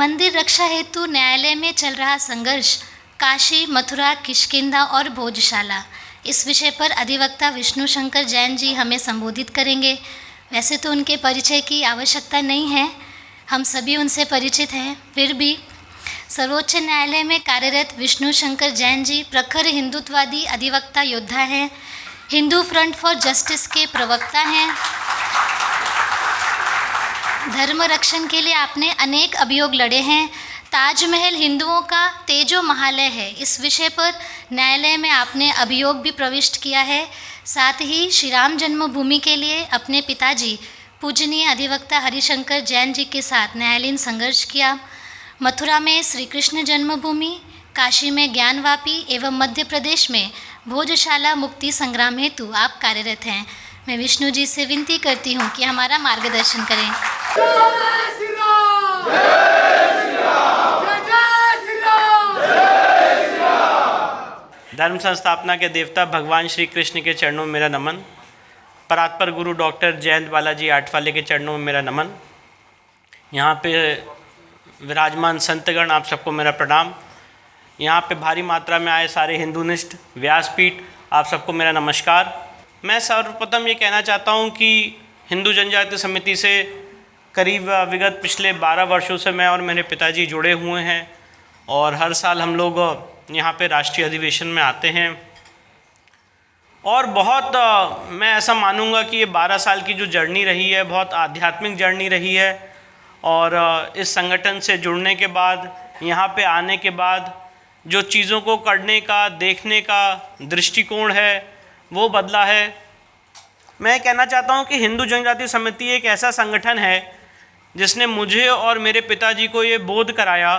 मंदिर रक्षा हेतु न्यायालय में चल रहा संघर्ष, काशी, मथुरा, किष्किंधा और भोजशाला, इस विषय पर अधिवक्ता विष्णु शंकर जैन जी हमें संबोधित करेंगे। वैसे तो उनके परिचय की आवश्यकता नहीं है, हम सभी उनसे परिचित हैं, फिर भी सर्वोच्च न्यायालय में कार्यरत विष्णु शंकर जैन जी प्रखर हिंदुत्ववादी अधिवक्ता योद्धा हैं, हिंदू फ्रंट फॉर जस्टिस के प्रवक्ता हैं। धर्म रक्षण के लिए आपने अनेक अभियोग लड़े हैं। ताजमहल हिंदुओं का तेजो महालय है, इस विषय पर न्यायालय में आपने अभियोग भी प्रविष्ट किया है। साथ ही श्री राम जन्मभूमि के लिए अपने पिताजी पूजनीय अधिवक्ता हरिशंकर जैन जी के साथ न्यायालयीन संघर्ष किया। मथुरा में श्री कृष्ण जन्मभूमि, काशी में ज्ञानवापी एवं मध्य प्रदेश में भोजशाला मुक्ति संग्राम हेतु आप कार्यरत हैं। मैं विष्णु जी से विनती करती हूँ कि हमारा मार्गदर्शन करें। धर्म संस्थापना के देवता भगवान श्री कृष्ण के चरणों में मेरा नमन। परात्पर गुरु डॉक्टर जयंत बालाजी आठवाले के चरणों में मेरा नमन। यहाँ पे विराजमान संतगण, आप सबको मेरा प्रणाम। यहाँ पे भारी मात्रा में आए सारे हिंदूनिष्ठ, व्यासपीठ, आप सबको मेरा नमस्कार। मैं सर्वप्रथम ये कहना चाहता हूँ कि हिंदू जनजाति समिति से करीब विगत पिछले 12 वर्षों से मैं और मेरे पिताजी जुड़े हुए हैं और हर साल हम लोग यहाँ पे राष्ट्रीय अधिवेशन में आते हैं। और बहुत मैं ऐसा मानूंगा कि ये 12 साल की जो जर्नी रही है, बहुत आध्यात्मिक जर्नी रही है। और इस संगठन से जुड़ने के बाद, यहाँ पे आने के बाद जो चीज़ों को करने का, देखने का दृष्टिकोण है वो बदला है। मैं कहना चाहता हूँ कि हिंदू जनजाति समिति एक ऐसा संगठन है जिसने मुझे और मेरे पिताजी को ये बोध कराया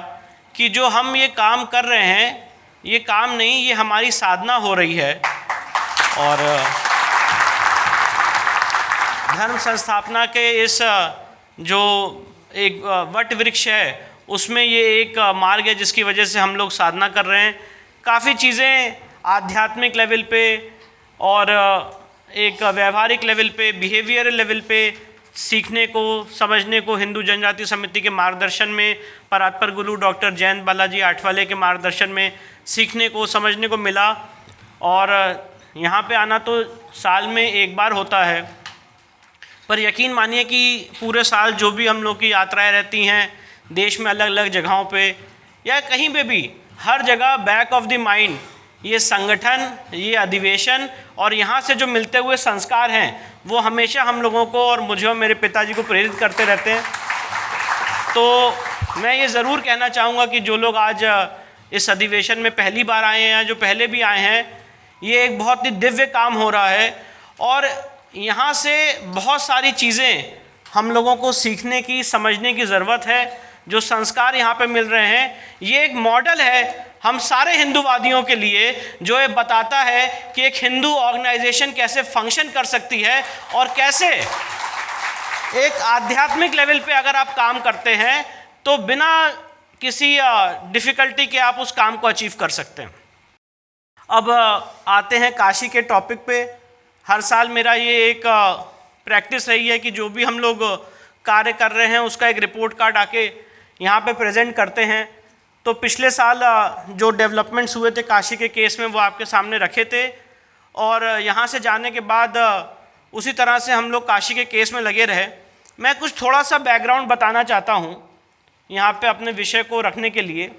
कि जो हम ये काम कर रहे हैं, ये काम नहीं, ये हमारी साधना हो रही है। और धर्म संस्थापना के इस जो एक वट वृक्ष है, उसमें ये एक मार्ग है जिसकी वजह से हम लोग साधना कर रहे हैं। काफ़ी चीज़ें आध्यात्मिक लेवल पे और एक व्यवहारिक लेवल पे, बिहेवियरल लेवल पे सीखने को, समझने को हिंदू जनजाति समिति के मार्गदर्शन में, परात्पर गुरु डॉक्टर जयंत बालाजी आठवाले के मार्गदर्शन में सीखने को, समझने को मिला। और यहाँ पे आना तो साल में एक बार होता है, पर यकीन मानिए कि पूरे साल जो भी हम लोग की यात्राएं रहती हैं देश में अलग अलग जगहों पे या कहीं पे भी, हर जगह बैक ऑफ द माइंड ये संगठन, ये अधिवेशन और यहाँ से जो मिलते हुए संस्कार हैं वो हमेशा हम लोगों को और मुझे और मेरे पिताजी को प्रेरित करते रहते हैं। तो मैं ये ज़रूर कहना चाहूँगा कि जो लोग आज इस अधिवेशन में पहली बार आए हैं या जो पहले भी आए हैं, ये एक बहुत ही दिव्य काम हो रहा है और यहाँ से बहुत सारी चीज़ें हम लोगों को सीखने की, समझने की ज़रूरत है। जो संस्कार यहाँ पे मिल रहे हैं, ये एक मॉडल है हम सारे हिंदूवादियों के लिए, जो ये बताता है कि एक हिंदू ऑर्गेनाइजेशन कैसे फंक्शन कर सकती है और कैसे एक आध्यात्मिक लेवल पे अगर आप काम करते हैं तो बिना किसी डिफ़िकल्टी के आप उस काम को अचीव कर सकते हैं। अब आते हैं काशी के टॉपिक पे। हर साल मेरा ये एक प्रैक्टिस रही है कि जो भी हम लोग कार्य कर रहे हैं उसका एक रिपोर्ट कार्ड आके यहाँ पे प्रेजेंट करते हैं। तो पिछले साल जो डेवलपमेंट्स हुए थे काशी के केस में वो आपके सामने रखे थे और यहाँ से जाने के बाद उसी तरह से हम लोग काशी के केस में लगे रहे। मैं कुछ थोड़ा सा बैकग्राउंड बताना चाहता हूँ यहाँ पे अपने विषय को रखने के लिए।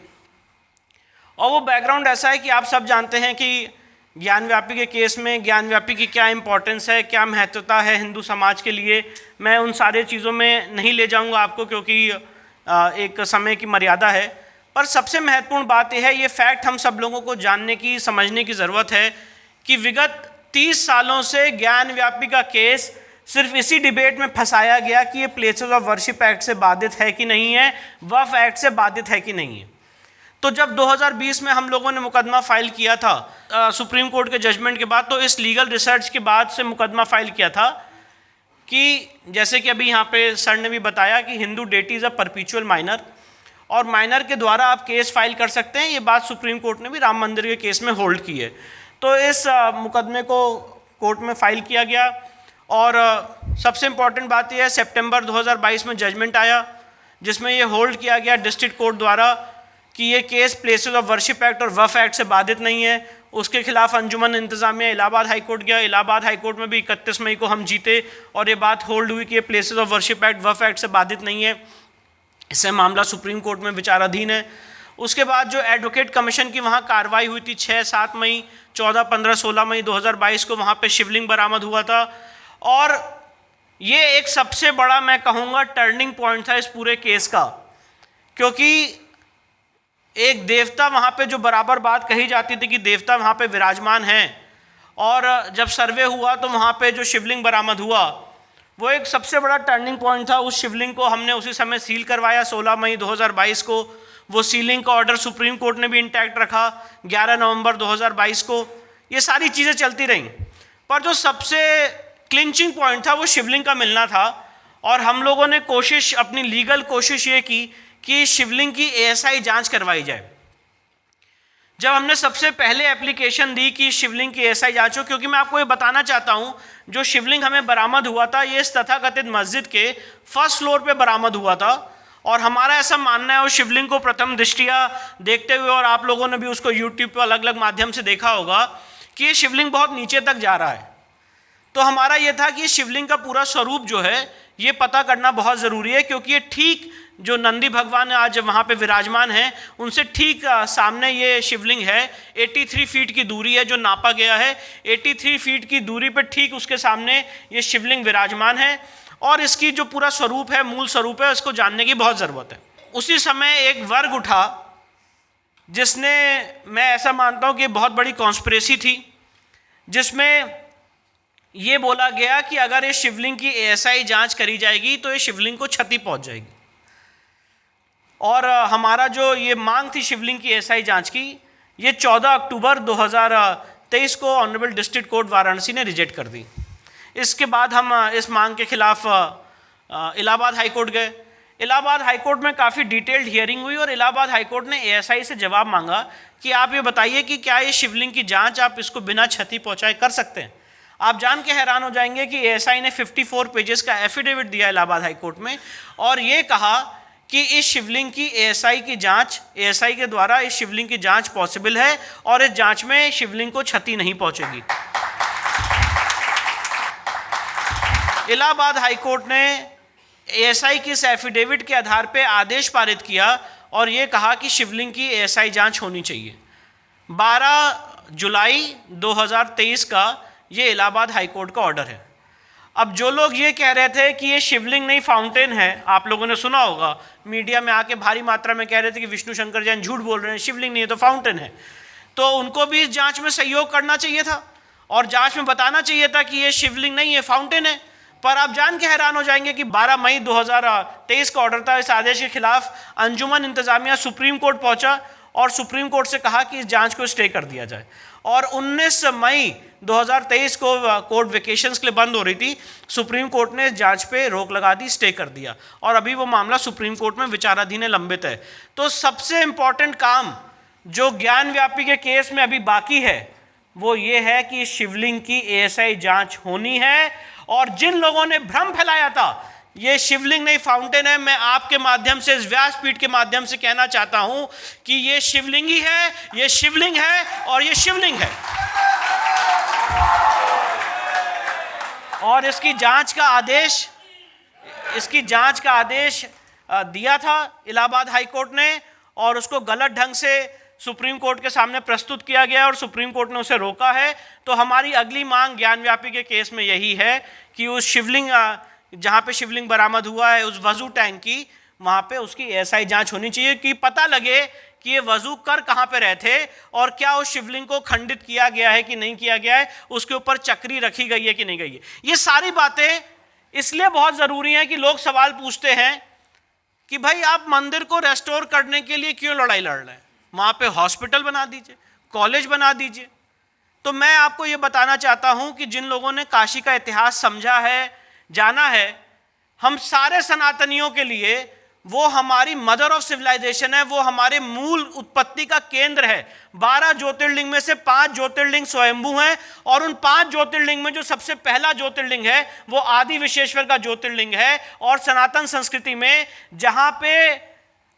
और वो बैकग्राउंड ऐसा है कि आप सब जानते हैं कि ज्ञानव्यापी के केस में ज्ञानव्यापी की क्या इम्पोर्टेंस है, क्या महत्वता है हिंदू समाज के लिए। मैं उन सारे चीज़ों में नहीं ले जाऊंगा आपको क्योंकि एक समय की मर्यादा है। पर सबसे महत्वपूर्ण बात यह है, ये फैक्ट हम सब लोगों को जानने की, समझने की ज़रूरत है कि विगत 30 सालों से ज्ञानव्यापी का केस सिर्फ इसी डिबेट में फंसाया गया कि ये प्लेसेस ऑफ वर्शिप एक्ट से बाधित है कि नहीं है, वक्फ एक्ट से बाधित है कि नहीं है। तो जब 2020 में हम लोगों ने मुकदमा फाइल किया था सुप्रीम कोर्ट के जजमेंट के बाद, तो इस लीगल रिसर्च के बाद से मुकदमा फाइल किया था कि जैसे कि अभी यहाँ पे सर ने भी बताया कि Hindu deity is a perpetual minor और माइनर के द्वारा आप केस फाइल कर सकते हैं। ये बात सुप्रीम कोर्ट ने भी राम मंदिर के केस में होल्ड की है। तो इस मुकदमे को कोर्ट में फाइल किया गया और सबसे इम्पॉर्टेंट बात यह है, सितंबर 2022 में जजमेंट आया जिसमें ये होल्ड किया गया डिस्ट्रिक्ट कोर्ट द्वारा कि ये case places of worship act और वफ एक्ट से बाधित नहीं है। उसके खिलाफ अंजुमन इंतजामिया इलाहाबाद हाई कोर्ट गया। इलाहाबाद हाई कोर्ट में भी 31 मई को हम जीते और ये बात होल्ड हुई कि ये प्लेसेस ऑफ वर्शिप एक्ट वफ एक्ट से बाधित नहीं है। इससे मामला सुप्रीम कोर्ट में विचाराधीन है। उसके बाद जो एडवोकेट कमीशन की वहाँ कार्रवाई हुई थी 6, 7 मई, 14, 15, 16 मई 2022 को वहाँ पे शिवलिंग बरामद हुआ था और ये एक सबसे बड़ा मैं कहूँगा टर्निंग पॉइंट था इस पूरे केस का, क्योंकि एक देवता वहाँ पे जो बराबर बात कही जाती थी कि देवता वहाँ पे विराजमान हैं, और जब सर्वे हुआ तो वहाँ पे जो शिवलिंग बरामद हुआ वो एक सबसे बड़ा टर्निंग पॉइंट था। उस शिवलिंग को हमने उसी समय सील करवाया 16 मई 2022 को। वो सीलिंग का ऑर्डर सुप्रीम कोर्ट ने भी इंटैक्ट रखा 11 नवंबर 2022 को। ये सारी चीज़ें चलती रहीं, पर जो सबसे क्लिंचिंग पॉइंट था वो शिवलिंग का मिलना था। और हम लोगों ने कोशिश, अपनी लीगल कोशिश ये की कि शिवलिंग की ASI जांच करवाई जाए। जब हमने सबसे पहले एप्लीकेशन दी कि शिवलिंग की ASI जांच हो, क्योंकि मैं आपको ये बताना चाहता हूँ जो शिवलिंग हमें बरामद हुआ था ये इस तथाकथित मस्जिद के फर्स्ट फ्लोर पे बरामद हुआ था, और हमारा ऐसा मानना है उस शिवलिंग को प्रथम दृष्टिया देखते हुए, और आप लोगों ने भी उसको यूट्यूब पर अलग अलग माध्यम से देखा होगा कि ये शिवलिंग बहुत नीचे तक जा रहा है। तो हमारा ये था कि शिवलिंग का पूरा स्वरूप जो है ये पता करना बहुत ज़रूरी है, क्योंकि ये ठीक जो नंदी भगवान आज वहाँ पे विराजमान हैं उनसे ठीक सामने ये शिवलिंग है। 83 फीट की दूरी है जो नापा गया है। 83 फीट की दूरी पे ठीक उसके सामने ये शिवलिंग विराजमान है, और इसकी जो पूरा स्वरूप है, मूल स्वरूप है, इसको जानने की बहुत ज़रूरत है। उसी समय एक वर्ग उठा जिसने, मैं ऐसा मानता हूँ कि बहुत बड़ी कॉन्स्पिरेसी थी, जिसमें ये बोला गया कि अगर ये शिवलिंग की ASI जांच करी जाएगी तो ये शिवलिंग को क्षति पहुंच जाएगी। और हमारा जो ये मांग थी शिवलिंग की ASI जांच की, ये 14 अक्टूबर 2023 को ऑनरेबल डिस्ट्रिक्ट कोर्ट वाराणसी ने रिजेक्ट कर दी। इसके बाद हम इस मांग के खिलाफ इलाहाबाद हाई कोर्ट गए। इलाहाबाद हाई कोर्ट में काफ़ी डिटेल्ड हियरिंग हुई और इलाहाबाद हाई कोर्ट ने ASI से जवाब मांगा कि आप ये बताइए कि क्या ये शिवलिंग की जाँच आप इसको बिना क्षति पहुँचाए कर सकते हैं। आप जान के हैरान हो जाएंगे कि ASI ने 54 पेजेस का एफिडेविट दिया इलाहाबाद हाई कोर्ट में, और ये कहा कि इस शिवलिंग की ASI की जांच, ASI के द्वारा इस शिवलिंग की जांच पॉसिबल है और इस जांच में शिवलिंग को क्षति नहीं पहुंचेगी। इलाहाबाद हाई कोर्ट ने ASI की इस एफिडेविट के आधार पर आदेश पारित किया और ये कहा कि शिवलिंग की ASI जांच होनी चाहिए। 12 जुलाई 2023 का ये इलाहाबाद हाई कोर्ट का ऑर्डर है। अब जो लोग ये कह रहे थे कि ये शिवलिंग नहीं फाउंटेन है, आप लोगों ने सुना होगा मीडिया में आके भारी मात्रा में कह रहे थे कि विष्णु शंकर जैन झूठ बोल रहे हैं, शिवलिंग नहीं है तो फाउंटेन है, तो उनको भी इस जांच में सहयोग करना चाहिए था और जांच में बताना चाहिए था कि ये शिवलिंग नहीं है, फाउंटेन है। पर आप जान के हैरान हो जाएंगे कि 12 मई 2023 का ऑर्डर था। इस आदेश के खिलाफ अंजुमन इंतजामिया सुप्रीम कोर्ट पहुंचा और सुप्रीम कोर्ट से कहा कि इस जांच को स्टे कर दिया जाए, और 19 मई 2023 को कोर्ट वेकेशंस के लिए बंद हो रही थी, सुप्रीम कोर्ट ने जांच पे रोक लगा दी, स्टे कर दिया, और अभी वो मामला सुप्रीम कोर्ट में विचाराधीन है, लंबित है। तो सबसे इम्पॉर्टेंट काम जो ज्ञान व्यापी के केस में अभी बाकी है वो ये है कि शिवलिंग की ASI जांच होनी है। और जिन लोगों ने भ्रम फैलाया था ये शिवलिंग नहीं फाउंटेन है, मैं आपके माध्यम से, इस व्यासपीठ के माध्यम से कहना चाहता हूं कि ये शिवलिंग ही है, ये शिवलिंग है और ये शिवलिंग है। और इसकी जांच का आदेश दिया था इलाहाबाद हाई कोर्ट ने, और उसको गलत ढंग से सुप्रीम कोर्ट के सामने प्रस्तुत किया गया और सुप्रीम कोर्ट ने उसे रोका है। तो हमारी अगली मांग ज्ञानव्यापी के केस में यही है कि उस शिवलिंग, जहाँ पे शिवलिंग बरामद हुआ है, उस वजू टैंक की, वहाँ पे उसकी ASI जांच होनी चाहिए कि पता लगे कि ये वजू कर कहाँ पे रहे थे और क्या उस शिवलिंग को खंडित किया गया है कि नहीं किया गया है, उसके ऊपर चक्री रखी गई है कि नहीं गई है। ये सारी बातें इसलिए बहुत ज़रूरी हैं कि लोग सवाल पूछते हैं कि भाई आप मंदिर को रेस्टोर करने के लिए क्यों लड़ाई लड़ रहे हैं, वहाँ पे हॉस्पिटल बना दीजिए, कॉलेज बना दीजिए। तो मैं आपको ये बताना चाहता हूँ कि जिन लोगों ने काशी का इतिहास समझा है, जाना है, हम सारे सनातनियों के लिए वो हमारी मदर ऑफ सिविलाइजेशन है, वो हमारे मूल उत्पत्ति का केंद्र है। 12 ज्योतिर्लिंग में से 5 ज्योतिर्लिंग स्वयंभू हैं, और उन 5 ज्योतिर्लिंग में जो सबसे पहला ज्योतिर्लिंग है वो आदि विश्वेश्वर का ज्योतिर्लिंग है। और सनातन संस्कृति में जहां पे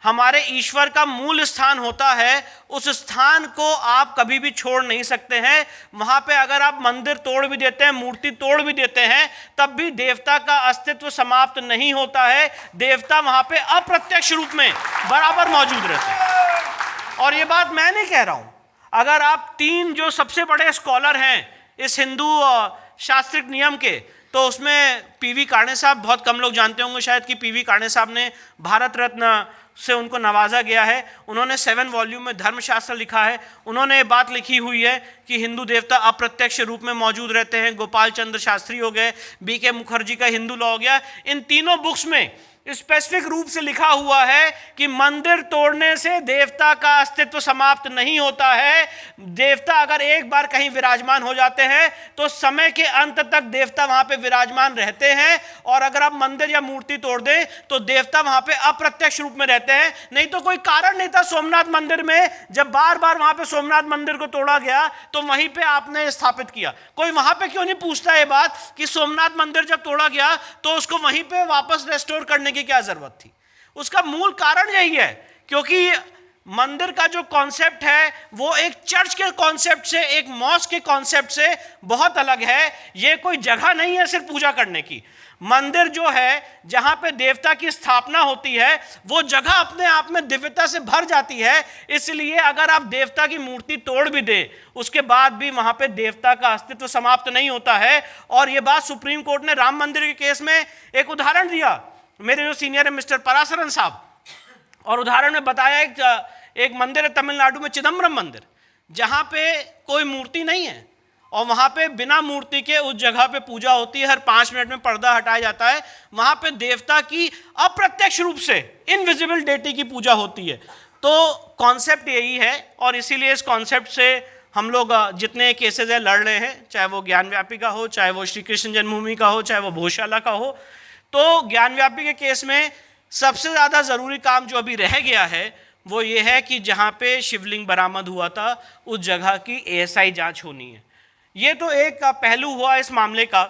हमारे ईश्वर का मूल स्थान होता है, उस स्थान को आप कभी भी छोड़ नहीं सकते हैं। वहां पे अगर आप मंदिर तोड़ भी देते हैं, मूर्ति तोड़ भी देते हैं, तब भी देवता का अस्तित्व समाप्त नहीं होता है। देवता वहां पे अप्रत्यक्ष रूप में बराबर मौजूद रहते हैं। और ये बात मैं नहीं कह रहा हूं, अगर आप 3 जो सबसे बड़े स्कॉलर हैं इस हिंदू शास्त्रिक नियम के, तो उसमें पीवी काणे साहब, बहुत कम लोग जानते होंगे शायद कि पीवी काणे साहब ने भारत रत्न से उनको नवाजा गया है। उन्होंने 7 वॉल्यूम में धर्मशास्त्र लिखा है। उन्होंने ये बात लिखी हुई है कि हिंदू देवता अप्रत्यक्ष रूप में मौजूद रहते हैं। गोपाल चंद्र शास्त्री हो गए, बीके मुखर्जी का हिंदू लॉ हो गया, इन तीनों बुक्स में स्पेसिफिक रूप से लिखा हुआ है कि मंदिर तोड़ने से देवता का अस्तित्व समाप्त नहीं होता है। देवता अगर एक बार कहीं विराजमान हो जाते हैं तो समय के अंत तक देवता वहां पे विराजमान रहते हैं। और अगर आप मंदिर या मूर्ति तोड़ दें तो देवता वहां पे अप्रत्यक्ष रूप में रहते हैं। नहीं तो कोई कारण नहीं था सोमनाथ मंदिर में, जब बार बार वहां पे सोमनाथ मंदिर को तोड़ा गया तो वहीं पे आपने स्थापित किया। कोई वहां पे क्यों नहीं पूछता ये बात कि सोमनाथ मंदिर जब तोड़ा गया तो उसको वहीं पे वापस रेस्टोर करने की क्या जरूरत थी? उसका मूल कारण यही है क्योंकि मंदिर का जो कॉन्सेप्ट है वो एक चर्च के कॉन्सेप्ट से, एक मॉस्क के कॉन्सेप्ट से बहुत अलग है। ये कोई जगह नहीं है सिर्फ पूजा करने की। मंदिर जो है जहां पे देवता की स्थापना होती है वो जगह अपने आप में दिव्यता से भर जाती है। इसलिए अगर आप देवता की मूर्ति तोड़ भी दे उसके बाद भी वहां पे देवता का अस्तित्व समाप्त नहीं होता है। और ये बात सुप्रीम कोर्ट ने राम मंदिर के केस में एक उदाहरण दिया। मेरे जो सीनियर है मिस्टर पराशरन साहब, और उदाहरण में बताया एक मंदिर है तमिलनाडु में, चिदम्बरम मंदिर, जहां पे कोई मूर्ति नहीं है और वहां पे बिना मूर्ति के उस जगह पे पूजा होती है। हर 5 मिनट में पर्दा हटाया जाता है। वहां पे देवता की अप्रत्यक्ष रूप से, इनविजिबल डेटी की पूजा होती है। तो कॉन्सेप्ट यही है और इसीलिए इस कॉन्सेप्ट से हम लोग जितने केसेज है लड़ रहे हैं, चाहे वो ज्ञानव्यापी का हो, चाहे वो श्री कृष्ण जन्मभूमि का हो, चाहे वो भोजशाला का हो। तो ज्ञानव्यापी के केस में सबसे ज़्यादा ज़रूरी काम जो अभी रह गया है वो ये है कि जहाँ पे शिवलिंग बरामद हुआ था उस जगह की ASI जांच होनी है। ये तो एक पहलू हुआ इस मामले का।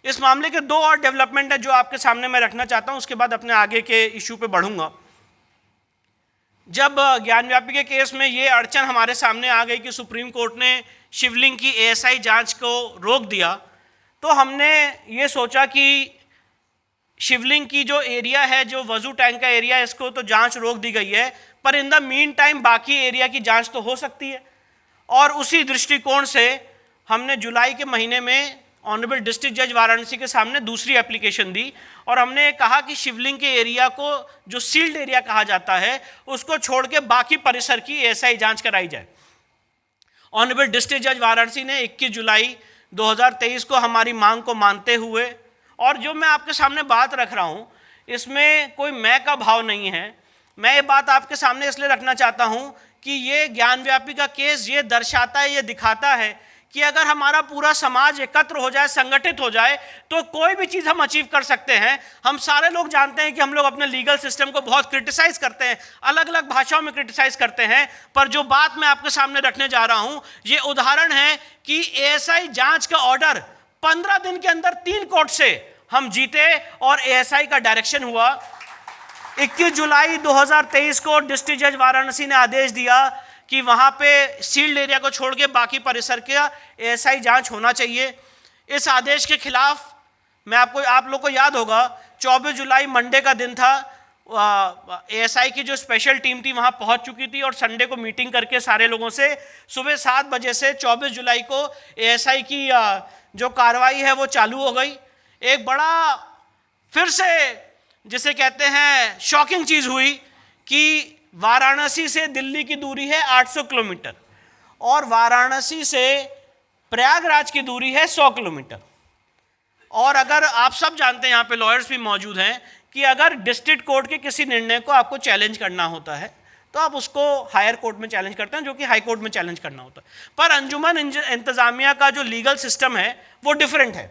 इस मामले के 2 और डेवलपमेंट है जो आपके सामने मैं रखना चाहता हूँ, उसके बाद अपने आगे के इशू पे बढ़ूंगा। जब ज्ञानव्यापी के केस में ये अड़चन हमारे सामने आ गई कि सुप्रीम कोर्ट ने शिवलिंग की ASI जांच को रोक दिया, तो हमने ये सोचा कि शिवलिंग की जो एरिया है, जो वजू टैंक का एरिया, इसको तो जांच रोक दी गई है, पर इन द मीन टाइम बाकी एरिया की जांच तो हो सकती है। और उसी दृष्टिकोण से हमने जुलाई के महीने में ऑनरेबल डिस्ट्रिक्ट जज वाराणसी के सामने दूसरी एप्लीकेशन दी और हमने कहा कि शिवलिंग के एरिया को, जो सील्ड एरिया कहा जाता है, उसको छोड़ के बाकी परिसर की ASI जांच कराई जाए। ऑनरेबल डिस्ट्रिक्ट जज वाराणसी ने 21 जुलाई 2023 को हमारी मांग को मानते हुए, और जो मैं आपके सामने बात रख रहा हूँ इसमें कोई मैं का भाव नहीं है, मैं ये बात आपके सामने इसलिए रखना चाहता हूँ कि ये ज्ञानव्यापी का केस ये दर्शाता है, ये दिखाता है कि अगर हमारा पूरा समाज एकत्र हो जाए, संगठित हो जाए, तो कोई भी चीज़ हम अचीव कर सकते हैं। हम सारे लोग जानते हैं कि हम लोग अपने लीगल सिस्टम को बहुत क्रिटिसाइज करते हैं, अलग अलग भाषाओं में क्रिटिसाइज करते हैं, पर जो बात मैं आपके सामने रखने जा रहा हूँ ये उदाहरण है कि ASI जांच का ऑर्डर 15 दिन के अंदर 3 कोर्ट से हम जीते और ASI का डायरेक्शन हुआ। 21 जुलाई 2023 को डिस्ट्रिक्ट जज वाराणसी ने आदेश दिया कि वहां पे सील्ड एरिया को छोड़ के बाकी परिसर का ASI जांच होना चाहिए। इस आदेश के खिलाफ मैं आप लोग को याद होगा 24 जुलाई मंडे का दिन था, ASI की जो स्पेशल टीम थी वहां पहुंच चुकी थी और संडे को मीटिंग करके सारे लोगों से सुबह 7 बजे से 24 जुलाई को ASI की जो कार्रवाई है वो चालू हो गई। एक बड़ा फिर से जिसे कहते हैं शॉकिंग चीज़ हुई कि वाराणसी से दिल्ली की दूरी है 800 किलोमीटर और वाराणसी से प्रयागराज की दूरी है 100 किलोमीटर। और अगर आप सब जानते हैं, यहाँ पे लॉयर्स भी मौजूद हैं, कि अगर डिस्ट्रिक्ट कोर्ट के किसी निर्णय को आपको चैलेंज करना होता है तो आप उसको हायर कोर्ट में चैलेंज करते हैं, जो कि हाई कोर्ट में चैलेंज करना होता है। पर अंजुमन इंतजामिया का जो लीगल सिस्टम है वो डिफरेंट है।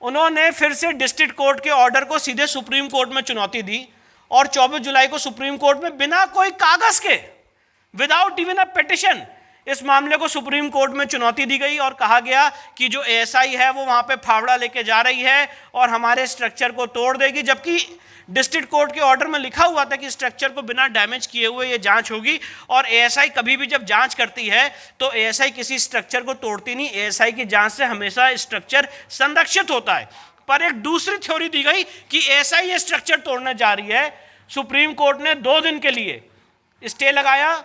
उन्होंने फिर से डिस्ट्रिक्ट कोर्ट के ऑर्डर को सीधे सुप्रीम कोर्ट में चुनौती दी और 24 जुलाई को सुप्रीम कोर्ट में बिना कोई कागज के, विदाउट इवन अ पिटिशन, इस मामले को सुप्रीम कोर्ट में चुनौती दी गई और कहा गया कि जो एएसआई है वो वहां पे फावड़ा लेके जा रही है और हमारे स्ट्रक्चर को तोड़ देगी, जबकि डिस्ट्रिक्ट कोर्ट के ऑर्डर में लिखा हुआ था कि स्ट्रक्चर को बिना डैमेज किए हुए ये जांच होगी। और एएसआई कभी भी जब जांच करती है तो एएसआई किसी स्ट्रक्चर को तोड़ती नहीं, एएसआई की जांच से हमेशा स्ट्रक्चर संरक्षित होता है। पर एक दूसरी थ्योरी दी गई कि एएसआई ये स्ट्रक्चर तोड़ने जा रही है। सुप्रीम कोर्ट ने 2 दिन के लिए स्टे लगाया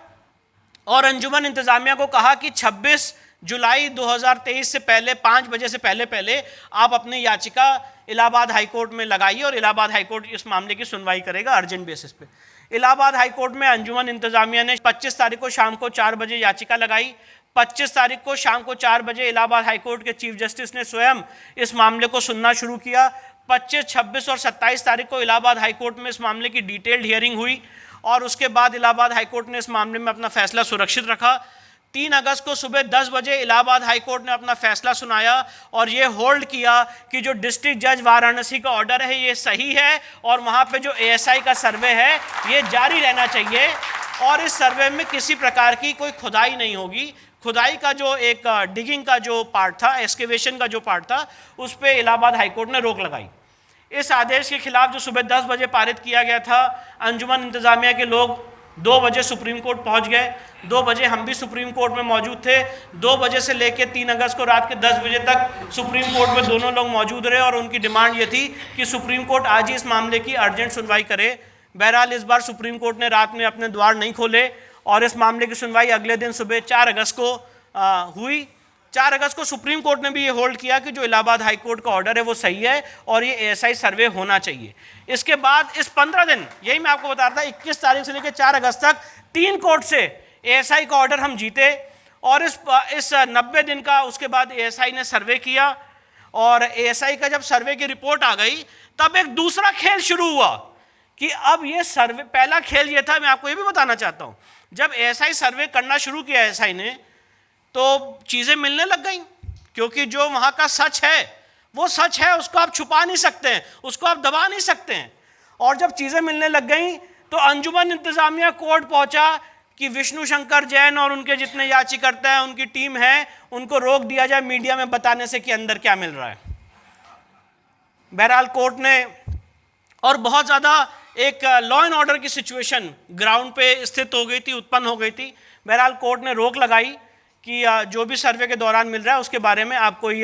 और अंजुमन इंतजामिया को कहा कि 26 जुलाई 2023 से पहले 5 बजे से पहले आप अपनी याचिका इलाहाबाद हाईकोर्ट में लगाइए और इलाहाबाद हाईकोर्ट इस मामले की सुनवाई करेगा अर्जेंट बेसिस पे। इलाहाबाद हाईकोर्ट में अंजुमन इंतजामिया ने 25 तारीख को शाम को 4 बजे याचिका लगाई। 25 तारीख को शाम को 4 बजे इलाहाबाद हाईकोर्ट के चीफ जस्टिस ने स्वयं इस मामले को सुनना शुरू किया। 25, 26 और 27 तारीख को इलाहाबाद हाईकोर्ट में इस मामले की डिटेल्ड हियरिंग हुई और उसके बाद इलाहाबाद हाईकोर्ट ने इस मामले में अपना फैसला सुरक्षित रखा। 3 अगस्त को सुबह 10 बजे इलाहाबाद हाईकोर्ट ने अपना फैसला सुनाया और ये होल्ड किया कि जो डिस्ट्रिक्ट जज वाराणसी का ऑर्डर है ये सही है और वहाँ पे जो एएसआई का सर्वे है ये जारी रहना चाहिए और इस सर्वे में किसी प्रकार की कोई खुदाई नहीं होगी। खुदाई का जो एक डिगिंग का जो पार्ट था, एक्सकेवेशन का जो पार्ट था, उस पर इलाहाबाद हाईकोर्ट ने रोक लगाई। इस आदेश के खिलाफ जो सुबह 10 बजे पारित किया गया था, अंजुमन इंतजामिया के लोग 2 बजे सुप्रीम कोर्ट पहुंच गए। 2 बजे हम भी सुप्रीम कोर्ट में मौजूद थे। 2 बजे से लेकर 3 अगस्त को रात के 10 बजे तक सुप्रीम कोर्ट में दोनों लोग मौजूद रहे और उनकी डिमांड ये थी कि सुप्रीम कोर्ट आज ही इस मामले की अर्जेंट सुनवाई करे। बहरहाल इस बार सुप्रीम कोर्ट ने रात में अपने द्वार नहीं खोले और इस मामले की सुनवाई अगले दिन सुबह 4 अगस्त को हुई। 4 अगस्त को सुप्रीम कोर्ट ने भी ये होल्ड किया कि जो इलाहाबाद हाई कोर्ट का ऑर्डर है वो सही है और ये एएसआई सर्वे होना चाहिए। इसके बाद इस 15 दिन, यही मैं आपको बता रहा था, 21 तारीख से लेकर 4 अगस्त तक 3 कोर्ट से एएसआई का ऑर्डर हम जीते और इस 90 दिन का उसके बाद एएसआई ने सर्वे किया और एएसआई का जब सर्वे की रिपोर्ट आ गई तब एक दूसरा खेल शुरू हुआ कि अब ये सर्वे, पहला खेल ये था, मैं आपको ये भी बताना चाहता हूँ, जब एएसआई सर्वे करना शुरू किया एएसआई ने तो चीज़ें मिलने लग गई, क्योंकि जो वहाँ का सच है वो सच है, उसको आप छुपा नहीं सकते हैं, उसको आप दबा नहीं सकते हैं। और जब चीज़ें मिलने लग गई तो अंजुमन इंतजामिया कोर्ट पहुँचा कि विष्णु शंकर जैन और उनके जितने याचिकर्ता हैं, उनकी टीम है, उनको रोक दिया जाए मीडिया में बताने से कि अंदर क्या मिल रहा है। बहरहाल कोर्ट ने, और बहुत ज़्यादा एक लॉ एंड ऑर्डर की सिचुएशन ग्राउंड पे स्थित हो गई थी, उत्पन्न हो गई थी। बहरहाल कोर्ट ने रोक लगाई कि जो भी सर्वे के दौरान मिल रहा है उसके बारे में आप कोई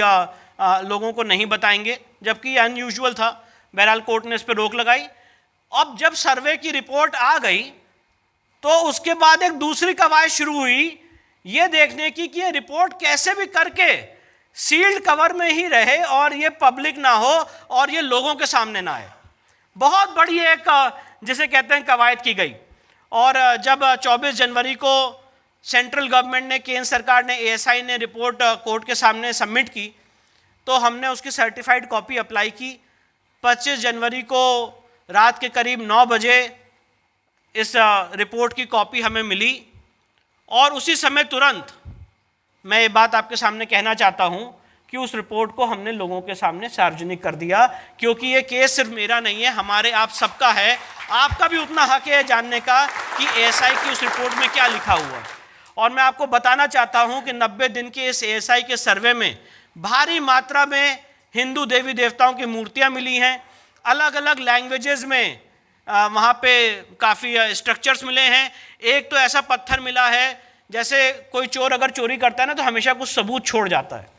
लोगों को नहीं बताएंगे, जबकि ये अनयूजुअल था। बहरहाल कोर्ट ने इस पर रोक लगाई। अब जब सर्वे की रिपोर्ट आ गई तो उसके बाद एक दूसरी कवायद शुरू हुई ये देखने की कि ये रिपोर्ट कैसे भी करके सील्ड कवर में ही रहे और ये पब्लिक ना हो और ये लोगों के सामने ना आए। बहुत बड़ी एक जिसे कहते हैं कवायद की गई। और जब 24 जनवरी को सेंट्रल गवर्नमेंट ने, केंद्र सरकार ने, एएसआई ने रिपोर्ट कोर्ट के सामने सबमिट की तो हमने उसकी सर्टिफाइड कॉपी अप्लाई की। 25 जनवरी को रात के करीब 9 बजे इस रिपोर्ट की कॉपी हमें मिली और उसी समय तुरंत मैं ये बात आपके सामने कहना चाहता हूँ कि उस रिपोर्ट को हमने लोगों के सामने सार्वजनिक कर दिया, क्योंकि ये केस सिर्फ मेरा नहीं है, हमारे आप सबका है। आपका भी उतना हक है जानने का कि एएसआई की उस रिपोर्ट में क्या लिखा हुआ। और मैं आपको बताना चाहता हूं कि 90 दिन के इस एएसआई के सर्वे में भारी मात्रा में हिंदू देवी देवताओं की मूर्तियां मिली हैं। अलग अलग लैंग्वेजेस में वहाँ पे काफ़ी स्ट्रक्चर्स मिले हैं। एक तो ऐसा पत्थर मिला है, जैसे कोई चोर अगर चोरी करता है ना तो हमेशा कुछ सबूत छोड़ जाता है।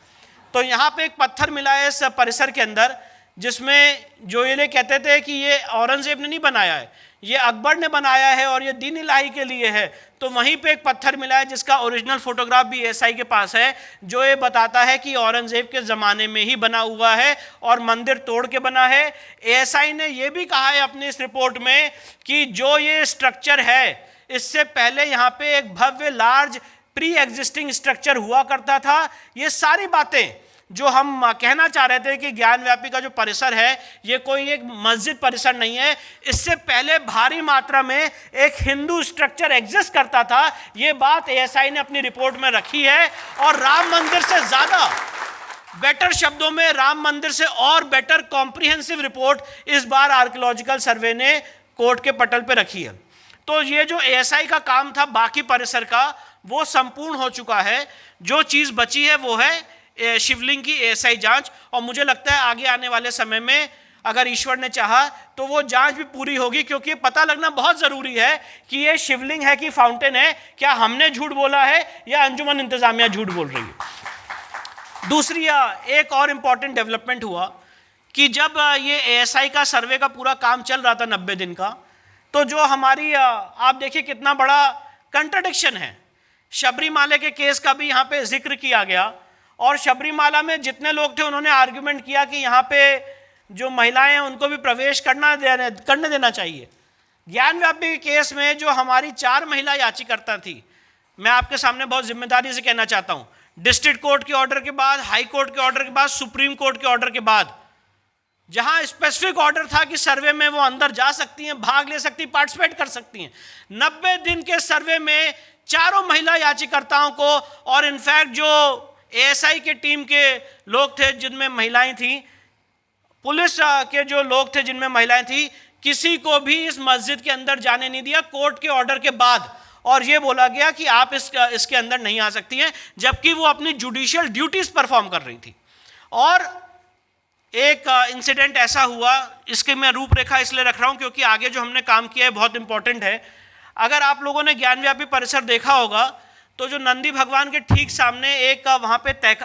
तो यहाँ पे एक पत्थर मिला है इस परिसर के अंदर, जिसमें जो ये कहते थे कि ये औरंगजेब ने नहीं बनाया है, ये अकबर ने बनाया है और ये दीन इलाही के लिए है। तो वहीं पे एक पत्थर मिला है जिसका ओरिजिनल फोटोग्राफ भी एएसआई के पास है, जो ये बताता है कि औरंगजेब के ज़माने में ही बना हुआ है और मंदिर तोड़ के बना है। एएसआई ने ये भी कहा है अपनी इस रिपोर्ट में कि जो ये स्ट्रक्चर है इससे पहले यहाँ पे एक भव्य लार्ज प्री एग्जिस्टिंग स्ट्रक्चर हुआ करता था। ये सारी बातें जो हम कहना चाह रहे थे कि ज्ञानव्यापी का जो परिसर है ये कोई एक मस्जिद परिसर नहीं है, इससे पहले भारी मात्रा में एक हिंदू स्ट्रक्चर एग्जिस्ट करता था। ये बात एएसआई ने अपनी रिपोर्ट में रखी है और राम मंदिर से ज़्यादा बेटर शब्दों में, राम मंदिर से और बेटर कॉम्प्रिहेंसिव रिपोर्ट इस बार आर्कियोलॉजिकल सर्वे ने कोर्ट के पटल पे रखी है। तो ये जो एएसआई का काम था बाकी परिसर का, वो संपूर्ण हो चुका है। जो चीज़ बची है वो है शिवलिंग की एएसआई जांच, और मुझे लगता है आगे आने वाले समय में अगर ईश्वर ने चाहा तो वो जांच भी पूरी होगी, क्योंकि पता लगना बहुत ज़रूरी है कि ये शिवलिंग है कि फाउंटेन है, क्या हमने झूठ बोला है या अंजुमन इंतज़ामिया झूठ बोल रही है। दूसरी एक और इम्पॉर्टेंट डेवलपमेंट हुआ कि जब ये एएसआई का सर्वे का पूरा काम चल रहा था 90 दिन का, तो जो हमारी आप देखिए कितना बड़ा कंट्राडिक्शन है। शबरीमाला के केस का भी यहाँ पे जिक्र किया गया, और शबरीमाला में जितने लोग थे उन्होंने आर्ग्यूमेंट किया कि यहाँ पे जो महिलाएं हैं उनको भी प्रवेश करने देना चाहिए। ज्ञान व्यापी के केस में जो हमारी 4 महिला याचिकाकर्ता थी, मैं आपके सामने बहुत जिम्मेदारी से कहना चाहता हूँ, डिस्ट्रिक्ट कोर्ट के ऑर्डर के बाद, हाई कोर्ट के ऑर्डर के बाद, सुप्रीम कोर्ट के ऑर्डर के बाद, जहां स्पेसिफिक ऑर्डर था कि सर्वे में वो अंदर जा सकती हैं, भाग ले सकती, पार्टिसिपेट कर सकती हैं, 90 दिन के सर्वे में 4 महिला याचिकाकर्ताओं को, और इनफैक्ट जो एएसआई के टीम के लोग थे जिनमें महिलाएं थी, पुलिस के जो लोग थे जिनमें महिलाएं थी, किसी को भी इस मस्जिद के अंदर जाने नहीं दिया कोर्ट के ऑर्डर के बाद, और ये बोला गया कि आप इसके अंदर नहीं आ सकती हैं, जबकि वो अपनी जुडिशियल ड्यूटीज परफॉर्म कर रही थी। और एक इंसिडेंट ऐसा हुआ, इसके मैं रूपरेखा इसलिए रख रहा हूं क्योंकि आगे जो हमने काम किया है बहुत इंपॉर्टेंट है। अगर आप लोगों ने ज्ञानव्यापी परिसर देखा होगा तो जो नंदी भगवान के ठीक सामने एक वहाँ पे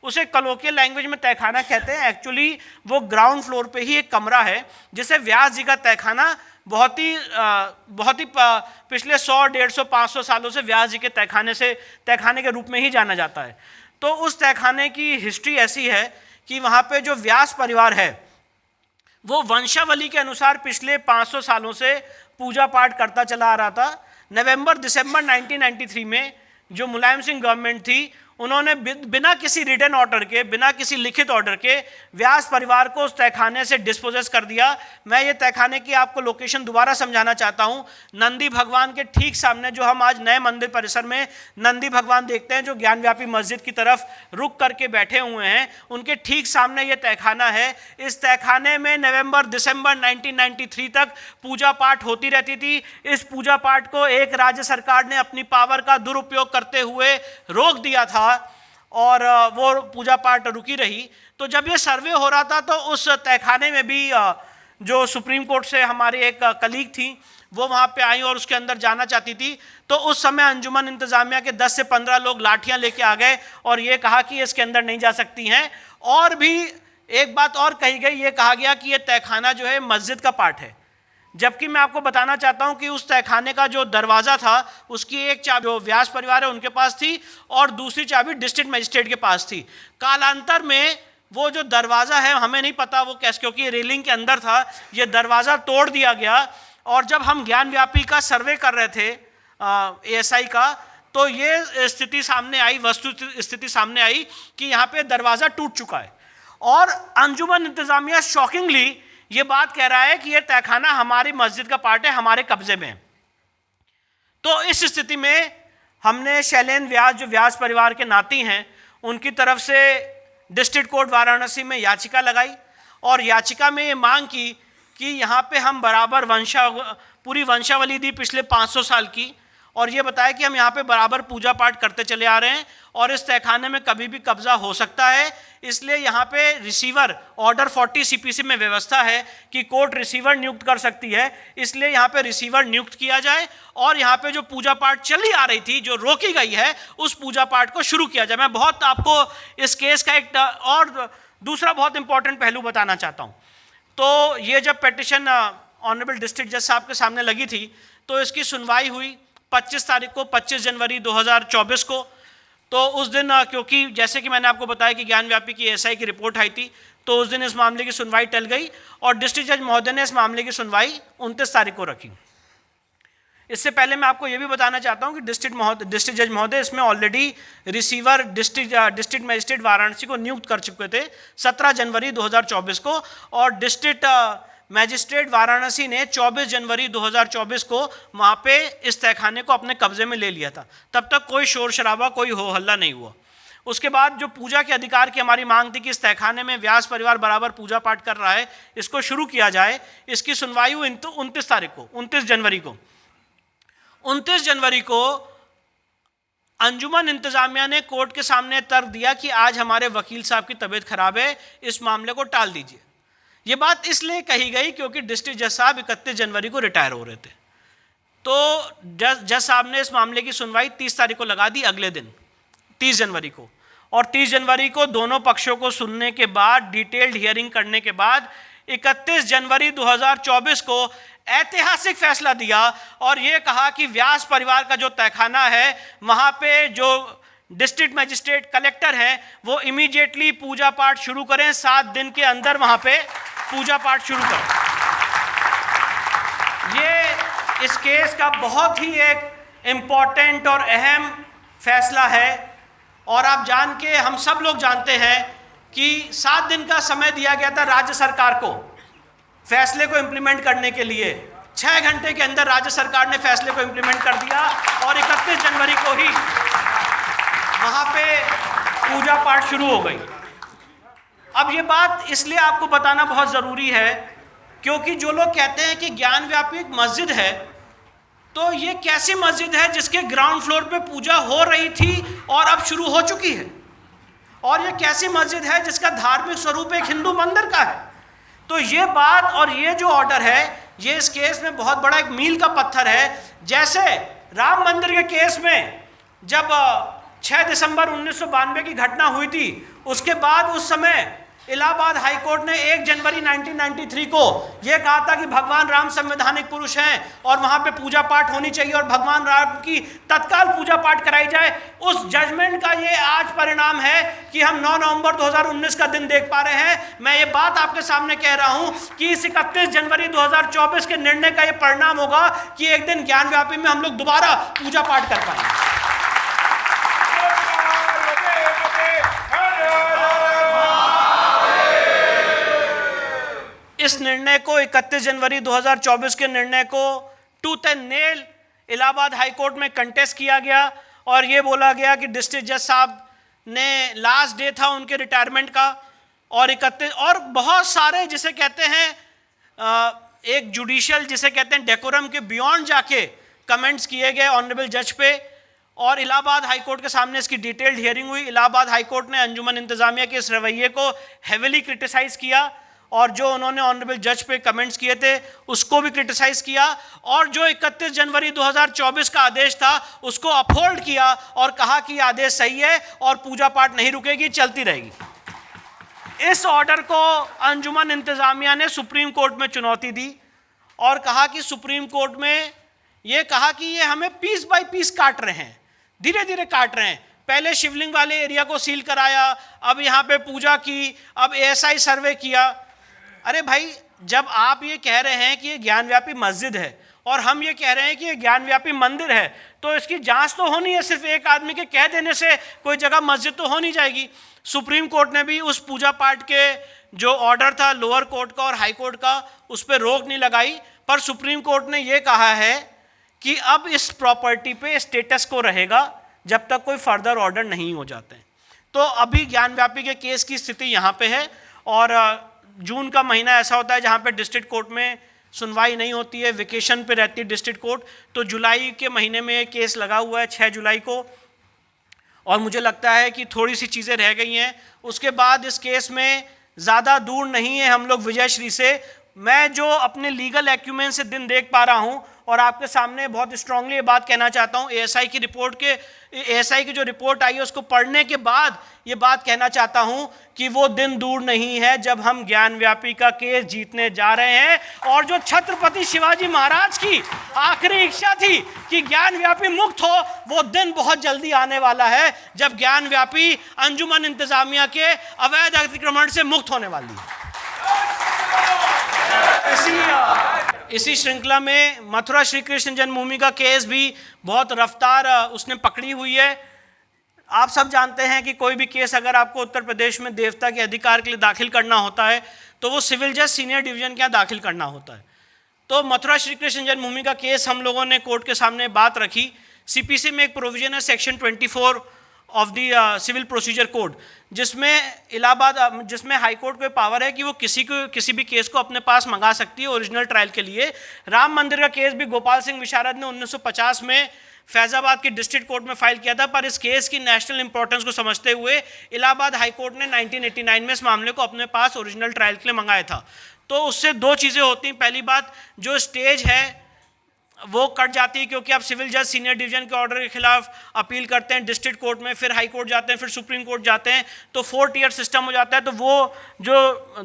उसे कलोकियल लैंग्वेज में तहखाना कहते हैं, एक्चुअली वो ग्राउंड फ्लोर पे ही एक कमरा है जिसे व्यास जी का तहखाना बहुत ही पिछले 100, 150, 500 सालों से व्यास जी के तहखाने के रूप में ही जाना जाता है। तो उस तहखाने की हिस्ट्री ऐसी है कि वहाँ पे जो व्यास परिवार है वो वंशावली के अनुसार पिछले 500 सालों से पूजा पाठ करता चला आ रहा था। नवंबर-दिसंबर 1993 में जो मुलायम सिंह गवर्नमेंट थी, उन्होंने बिना किसी रिटन ऑर्डर के, बिना किसी लिखित ऑर्डर के व्यास परिवार को उस तहखाने से डिस्पोजेस कर दिया। मैं ये तहखाने की आपको लोकेशन दोबारा समझाना चाहता हूँ। नंदी भगवान के ठीक सामने, जो हम आज नए मंदिर परिसर में नंदी भगवान देखते हैं जो ज्ञानव्यापी मस्जिद की तरफ रुक करके बैठे हुए हैं, उनके ठीक सामने ये तहखाना है। इस तहखाने में नवंबर-दिसंबर 1993 तक पूजा पाठ होती रहती थी। इस पूजा पाठ को एक राज्य सरकार ने अपनी पावर का दुरुपयोग करते हुए रोक दिया था और वो पूजा पाठ रुकी रही। तो जब ये सर्वे हो रहा था तो उस तहखाने में भी जो सुप्रीम कोर्ट से हमारी एक कलीग थी वो वहाँ पे आई और उसके अंदर जाना चाहती थी। तो उस समय अंजुमन इंतज़ामिया के 10 से 15 लोग लाठियाँ लेके आ गए और ये कहा कि इसके अंदर नहीं जा सकती हैं। और भी एक बात और कही गई, ये कहा गया कि ये तहखाना जो है मस्जिद का पार्ट है, जबकि मैं आपको बताना चाहता हूं कि उस तहखाने का जो दरवाज़ा था उसकी एक चाबी जो व्यास परिवार है उनके पास थी और दूसरी चाबी डिस्ट्रिक्ट मजिस्ट्रेट के पास थी। कालांतर में वो जो दरवाज़ा है, हमें नहीं पता वो कैसे, क्योंकि रेलिंग के अंदर था, ये दरवाज़ा तोड़ दिया गया। और जब हम ज्ञानव्यापी का सर्वे कर रहे थे एएसआई का, तो ये स्थिति सामने आई, वस्तु स्थिति सामने आई कि यहाँ पे दरवाज़ा टूट चुका है। और अंजुमन इंतज़ामिया शॉकिंगली ये बात कह रहा है कि ये तहखाना हमारी मस्जिद का पार्ट है, हमारे कब्जे में। तो इस स्थिति में हमने शैलेन व्यास, जो व्यास परिवार के नाती हैं, उनकी तरफ से डिस्ट्रिक्ट कोर्ट वाराणसी में याचिका लगाई और याचिका में ये मांग की कि यहाँ पे हम बराबर पूरी वंशावली दी पिछले 500 साल की, और ये बताया कि हम यहाँ पे बराबर पूजा पाठ करते चले आ रहे हैं और इस तहखाने में कभी भी कब्जा हो सकता है। इसलिए यहाँ पे रिसीवर ऑर्डर 40 सीपीसी में व्यवस्था है कि कोर्ट रिसीवर नियुक्त कर सकती है, इसलिए यहाँ पे रिसीवर नियुक्त किया जाए और यहाँ पे जो पूजा पाठ चली आ रही थी, जो रोकी गई है, उस पूजा पाठ को शुरू किया जाए। मैं बहुत आपको इस केस का एक और दूसरा बहुत इंपॉर्टेंट पहलू बताना चाहता हूँ। तो ये जब पिटिशन ऑनरेबल डिस्ट्रिक्ट जज साहब के सामने लगी थी तो इसकी सुनवाई हुई 25 तारीख को, 25 जनवरी 2024 को। तो उस दिन क्योंकि जैसे कि मैंने आपको बताया कि ज्ञानव्यापी की एएसआई की रिपोर्ट आई थी, तो उस दिन इस मामले की सुनवाई टल गई और डिस्ट्रिक्ट जज महोदय ने इस मामले की सुनवाई 29 तारीख को रखी। इससे पहले मैं आपको ये भी बताना चाहता हूँ कि डिस्ट्रिक्ट जज महोदय इसमें already receiver district magistrate Varanasi को नियुक्त कर चुके थे 17 जनवरी 2024 को, और डिस्ट्रिक्ट मैजिस्ट्रेट वाराणसी ने 24 जनवरी 2024 को वहाँ पे इस तहखाने को अपने कब्जे में ले लिया था। तब तक कोई शोर शराबा, कोई हो हल्ला नहीं हुआ। उसके बाद जो पूजा के अधिकार की हमारी मांग थी कि इस तहखाने में व्यास परिवार बराबर पूजा पाठ कर रहा है, इसको शुरू किया जाए। इसकी सुनवाई हुई 29 जनवरी को अंजुमन इंतजामिया ने कोर्ट के सामने तर्क दिया कि आज हमारे वकील साहब की तबीयत खराब है, इस मामले को टाल दीजिए। ये बात इसलिए कही गई क्योंकि डिस्ट्रिक्ट जज साहब 31 जनवरी को रिटायर हो रहे थे। तो जज साहब ने इस मामले की सुनवाई 30 तारीख को लगा दी, अगले दिन 30 जनवरी को। और 30 जनवरी को दोनों पक्षों को सुनने के बाद, डिटेल्ड हियरिंग करने के बाद 31 जनवरी 2024 को ऐतिहासिक फैसला दिया और ये कहा कि व्यास परिवार का जो तहखाना है वहाँ पे जो डिस्ट्रिक्ट मजिस्ट्रेट कलेक्टर हैं वो इमीडिएटली पूजा पाठ शुरू करें, 7 दिन के अंदर वहाँ पे पूजा पाठ शुरू करें। ये इस केस का बहुत ही एक इम्पॉर्टेंट और अहम फैसला है। और आप जान के, हम सब लोग जानते हैं कि 7 दिन का समय दिया गया था राज्य सरकार को फैसले को इम्प्लीमेंट करने के लिए। 6 घंटे के अंदर राज्य सरकार ने फैसले को इम्प्लीमेंट कर दिया और 31 जनवरी को ही वहाँ पे पूजा पाठ शुरू हो गई। अब ये बात इसलिए आपको बताना बहुत ज़रूरी है क्योंकि जो लोग कहते हैं कि ज्ञानव्यापी एक मस्जिद है, तो ये कैसी मस्जिद है जिसके ग्राउंड फ्लोर पे पूजा हो रही थी और अब शुरू हो चुकी है? और ये कैसी मस्जिद है जिसका धार्मिक स्वरूप एक हिंदू मंदिर का है? तो ये बात और ये जो ऑर्डर है, ये इस केस में बहुत बड़ा एक मील का पत्थर है। जैसे राम मंदिर के केस में जब 6 दिसंबर 1992 की घटना हुई थी, उसके बाद उस समय इलाहाबाद हाई कोर्ट ने 1 जनवरी 1993 को यह कहा था कि भगवान राम संवैधानिक पुरुष हैं और वहां पे पूजा पाठ होनी चाहिए और भगवान राम की तत्काल पूजा पाठ कराई जाए। उस जजमेंट का ये आज परिणाम है कि हम 9 नवंबर 2019 का दिन देख पा रहे हैं। मैं ये बात आपके सामने कह रहा हूं कि इस 31 जनवरी 2024 के निर्णय का ये परिणाम होगा कि एक दिन ज्ञानव्यापी में हम लोग दोबारा पूजा पाठ कर पाएंगे। इस निर्णय को 31 जनवरी 2024 के निर्णय को tooth and nail Allahabad high court में कंटेस्ट किया गया और ये बोला गया कि डिस्ट्रिक्ट जज साहब ने लास्ट डे था उनके रिटायरमेंट का और 31 और बहुत सारे जिसे कहते हैं एक जुडिशियल जिसे कहते हैं डेकोरम के बियॉन्ड जाके कमेंट्स किए गए ऑनरेबल जज पे और इलाहाबाद हाई कोर्ट के सामने इसकी डिटेल्ड हियरिंग हुई। इलाहाबाद हाई कोर्ट ने अंजुमन इंतजामिया के इस रवैये को हेविली क्रिटिसाइज किया और जो उन्होंने ऑनरेबल जज पे कमेंट्स किए थे उसको भी क्रिटिसाइज किया और जो 31 जनवरी 2024 का आदेश था उसको अपहोल्ड किया और कहा कि आदेश सही है और पूजा पाठ नहीं रुकेगी, चलती रहेगी। इस ऑर्डर को अंजुमन इंतजामिया ने सुप्रीम कोर्ट में चुनौती दी और कहा कि सुप्रीम कोर्ट में ये कहा कि ये हमें पीस बाय पीस काट रहे हैं, धीरे धीरे काट रहे हैं। पहले शिवलिंग वाले एरिया को सील कराया, अब यहाँ पे पूजा की, अब ASI सर्वे किया। अरे भाई, जब आप ये कह रहे हैं कि ये ज्ञानव्यापी मस्जिद है और हम ये कह रहे हैं कि ये ज्ञानव्यापी मंदिर है, तो इसकी जांच तो होनी है। सिर्फ एक आदमी के कह देने से कोई जगह मस्जिद तो हो नहीं जाएगी। सुप्रीम कोर्ट ने भी उस पूजा पाठ के जो ऑर्डर था लोअर कोर्ट का और हाई कोर्ट का, उस पर रोक नहीं लगाई, पर सुप्रीम कोर्ट ने ये कहा है कि अब इस प्रॉपर्टी पे स्टेटस को रहेगा जब तक कोई फर्दर ऑर्डर नहीं हो जाते हैं। तो अभी ज्ञानव्यापी के केस की स्थिति यहाँ पे है और जून का महीना ऐसा होता है जहाँ पे डिस्ट्रिक्ट कोर्ट में सुनवाई नहीं होती है, वेकेशन पे रहती है डिस्ट्रिक्ट कोर्ट। तो जुलाई के महीने में केस लगा हुआ है 6 जुलाई को और मुझे लगता है कि थोड़ी सी चीज़ें रह गई हैं। उसके बाद इस केस में ज़्यादा दूर नहीं है हम लोग विजयश्री से। मैं जो अपने लीगल एक्यूमेंट से दिन देख पा रहा हूँ और आपके सामने बहुत स्ट्रांगली ये बात कहना चाहता हूँ, ASI की जो रिपोर्ट आई है उसको पढ़ने के बाद ये बात कहना चाहता हूँ कि वो दिन दूर नहीं है जब हम ज्ञानव्यापी का केस जीतने जा रहे हैं। और जो छत्रपति शिवाजी महाराज की आखिरी इच्छा थी कि ज्ञानव्यापी मुक्त हो, वो दिन बहुत जल्दी आने वाला है जब ज्ञानव्यापी अंजुमन इंतजामिया के अवैध अतिक्रमण से मुक्त होने वाली है। इसी श्रृंखला में मथुरा श्री कृष्ण जन्मभूमि का केस भी बहुत रफ्तार उसने पकड़ी हुई है। आप सब जानते हैं कि कोई भी केस अगर आपको उत्तर प्रदेश में देवता के अधिकार के लिए दाखिल करना होता है तो वो सिविल जज सीनियर डिवीजन के यहाँ दाखिल करना होता है। तो मथुरा श्री कृष्ण जन्मभूमि का केस हम लोगों ने कोर्ट के सामने बात रखी। CPC में एक प्रोविजन है section 24 of the civil procedure code, जिसमें हाई कोर्ट को पावर है कि वो किसी भी केस को अपने पास मंगा सकती है ओरिजिनल ट्रायल के लिए। राम मंदिर का केस भी गोपाल सिंह विशारद ने 1950 में फैज़ाबाद की डिस्ट्रिक्ट कोर्ट में फाइल किया था, पर इस केस की नेशनल इंपॉर्टेंस को समझते हुए इलाहाबाद हाई कोर्ट ने 1989 में इस मामले को अपने पास ओरिजिनल ट्रायल के लिए मंगाया था। तो उससे दो चीज़ें होती हैं। पहली बात, जो स्टेज है वो कट जाती है, क्योंकि आप सिविल जज सीनियर डिवीजन के ऑर्डर के खिलाफ अपील करते हैं डिस्ट्रिक्ट कोर्ट में, फिर हाई कोर्ट जाते हैं, फिर सुप्रीम कोर्ट जाते हैं, तो 4 टियर सिस्टम हो जाता है। तो वो जो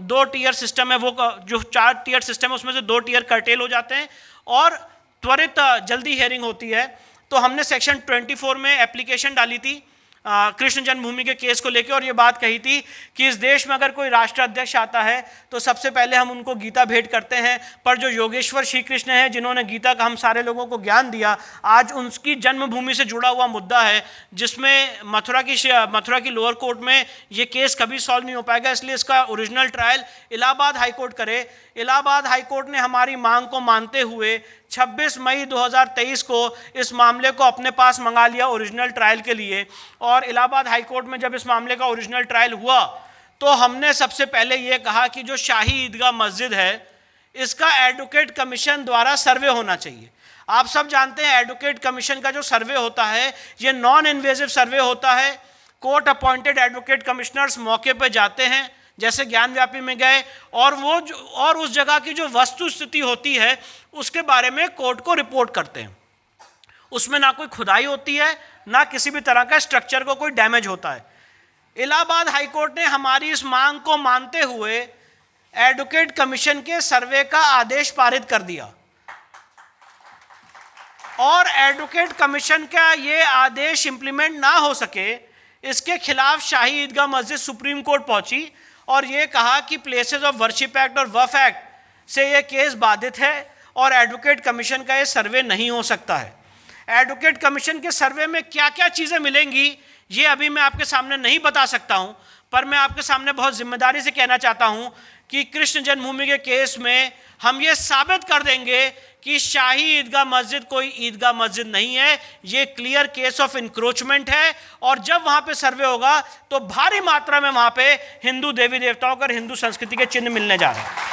2 टियर सिस्टम है, वो जो 4 टियर सिस्टम है उसमें से 2 टियर कर्टेल हो जाते हैं और त्वरित जल्दी हियरिंग होती है। तो हमने सेक्शन 24 में एप्लीकेशन डाली थी कृष्ण जन्मभूमि के केस को लेकर, और ये बात कही थी कि इस देश में अगर कोई राष्ट्र अध्यक्ष आता है तो सबसे पहले हम उनको गीता भेंट करते हैं, पर जो योगेश्वर श्री कृष्ण हैं जिन्होंने गीता का हम सारे लोगों को ज्ञान दिया, आज उनकी जन्मभूमि से जुड़ा हुआ मुद्दा है, जिसमें मथुरा की लोअर कोर्ट में ये केस कभी सॉल्व नहीं हो पाएगा, इसलिए इसका original trial Allahabad high court करे। इलाहाबाद हाई कोर्ट ने हमारी मांग को मानते हुए 26 मई 2023 को इस मामले को अपने पास मंगा लिया ओरिजिनल ट्रायल के लिए। और इलाहाबाद हाई कोर्ट में जब इस मामले का ओरिजिनल ट्रायल हुआ तो हमने सबसे पहले ये कहा कि जो शाही ईदगाह मस्जिद है इसका एडवोकेट कमीशन द्वारा सर्वे होना चाहिए। आप सब जानते हैं एडवोकेट कमीशन का जो सर्वे होता है ये नॉन इन्वेजिव सर्वे होता है। कोर्ट अपॉइंटेड एडवोकेट कमिश्नर्स मौके पर जाते हैं, जैसे ज्ञान व्यापी में गए, और उस जगह की जो वस्तु स्थिति होती है उसके बारे में कोर्ट को रिपोर्ट करते हैं। उसमें ना कोई खुदाई होती है, ना किसी भी तरह का स्ट्रक्चर को कोई डैमेज होता है। इलाहाबाद हाई कोर्ट ने हमारी इस मांग को मानते हुए एडवोकेट कमीशन के सर्वे का आदेश पारित कर दिया, और एडवोकेट कमीशन का ये आदेश इंप्लीमेंट ना हो सके इसके खिलाफ शाही ईदगाह मस्जिद सुप्रीम कोर्ट पहुंची और ये कहा कि प्लेसेस ऑफ वर्शिप एक्ट और वफ एक्ट से ये केस बाधित है और एडवोकेट कमीशन का ये सर्वे नहीं हो सकता है। एडवोकेट कमीशन के सर्वे में क्या क्या चीज़ें मिलेंगी ये अभी मैं आपके सामने नहीं बता सकता हूं, पर मैं आपके सामने बहुत जिम्मेदारी से कहना चाहता हूं कि कृष्ण जन्मभूमि के केस में हम ये साबित कर देंगे कि शाही ईदगाह मस्जिद कोई ईदगाह मस्जिद नहीं है, ये क्लियर केस ऑफ इंक्रोचमेंट है। और जब वहाँ पे सर्वे होगा तो भारी मात्रा में वहाँ पे हिंदू देवी देवताओं और हिंदू संस्कृति के चिन्ह मिलने जा रहे हैं।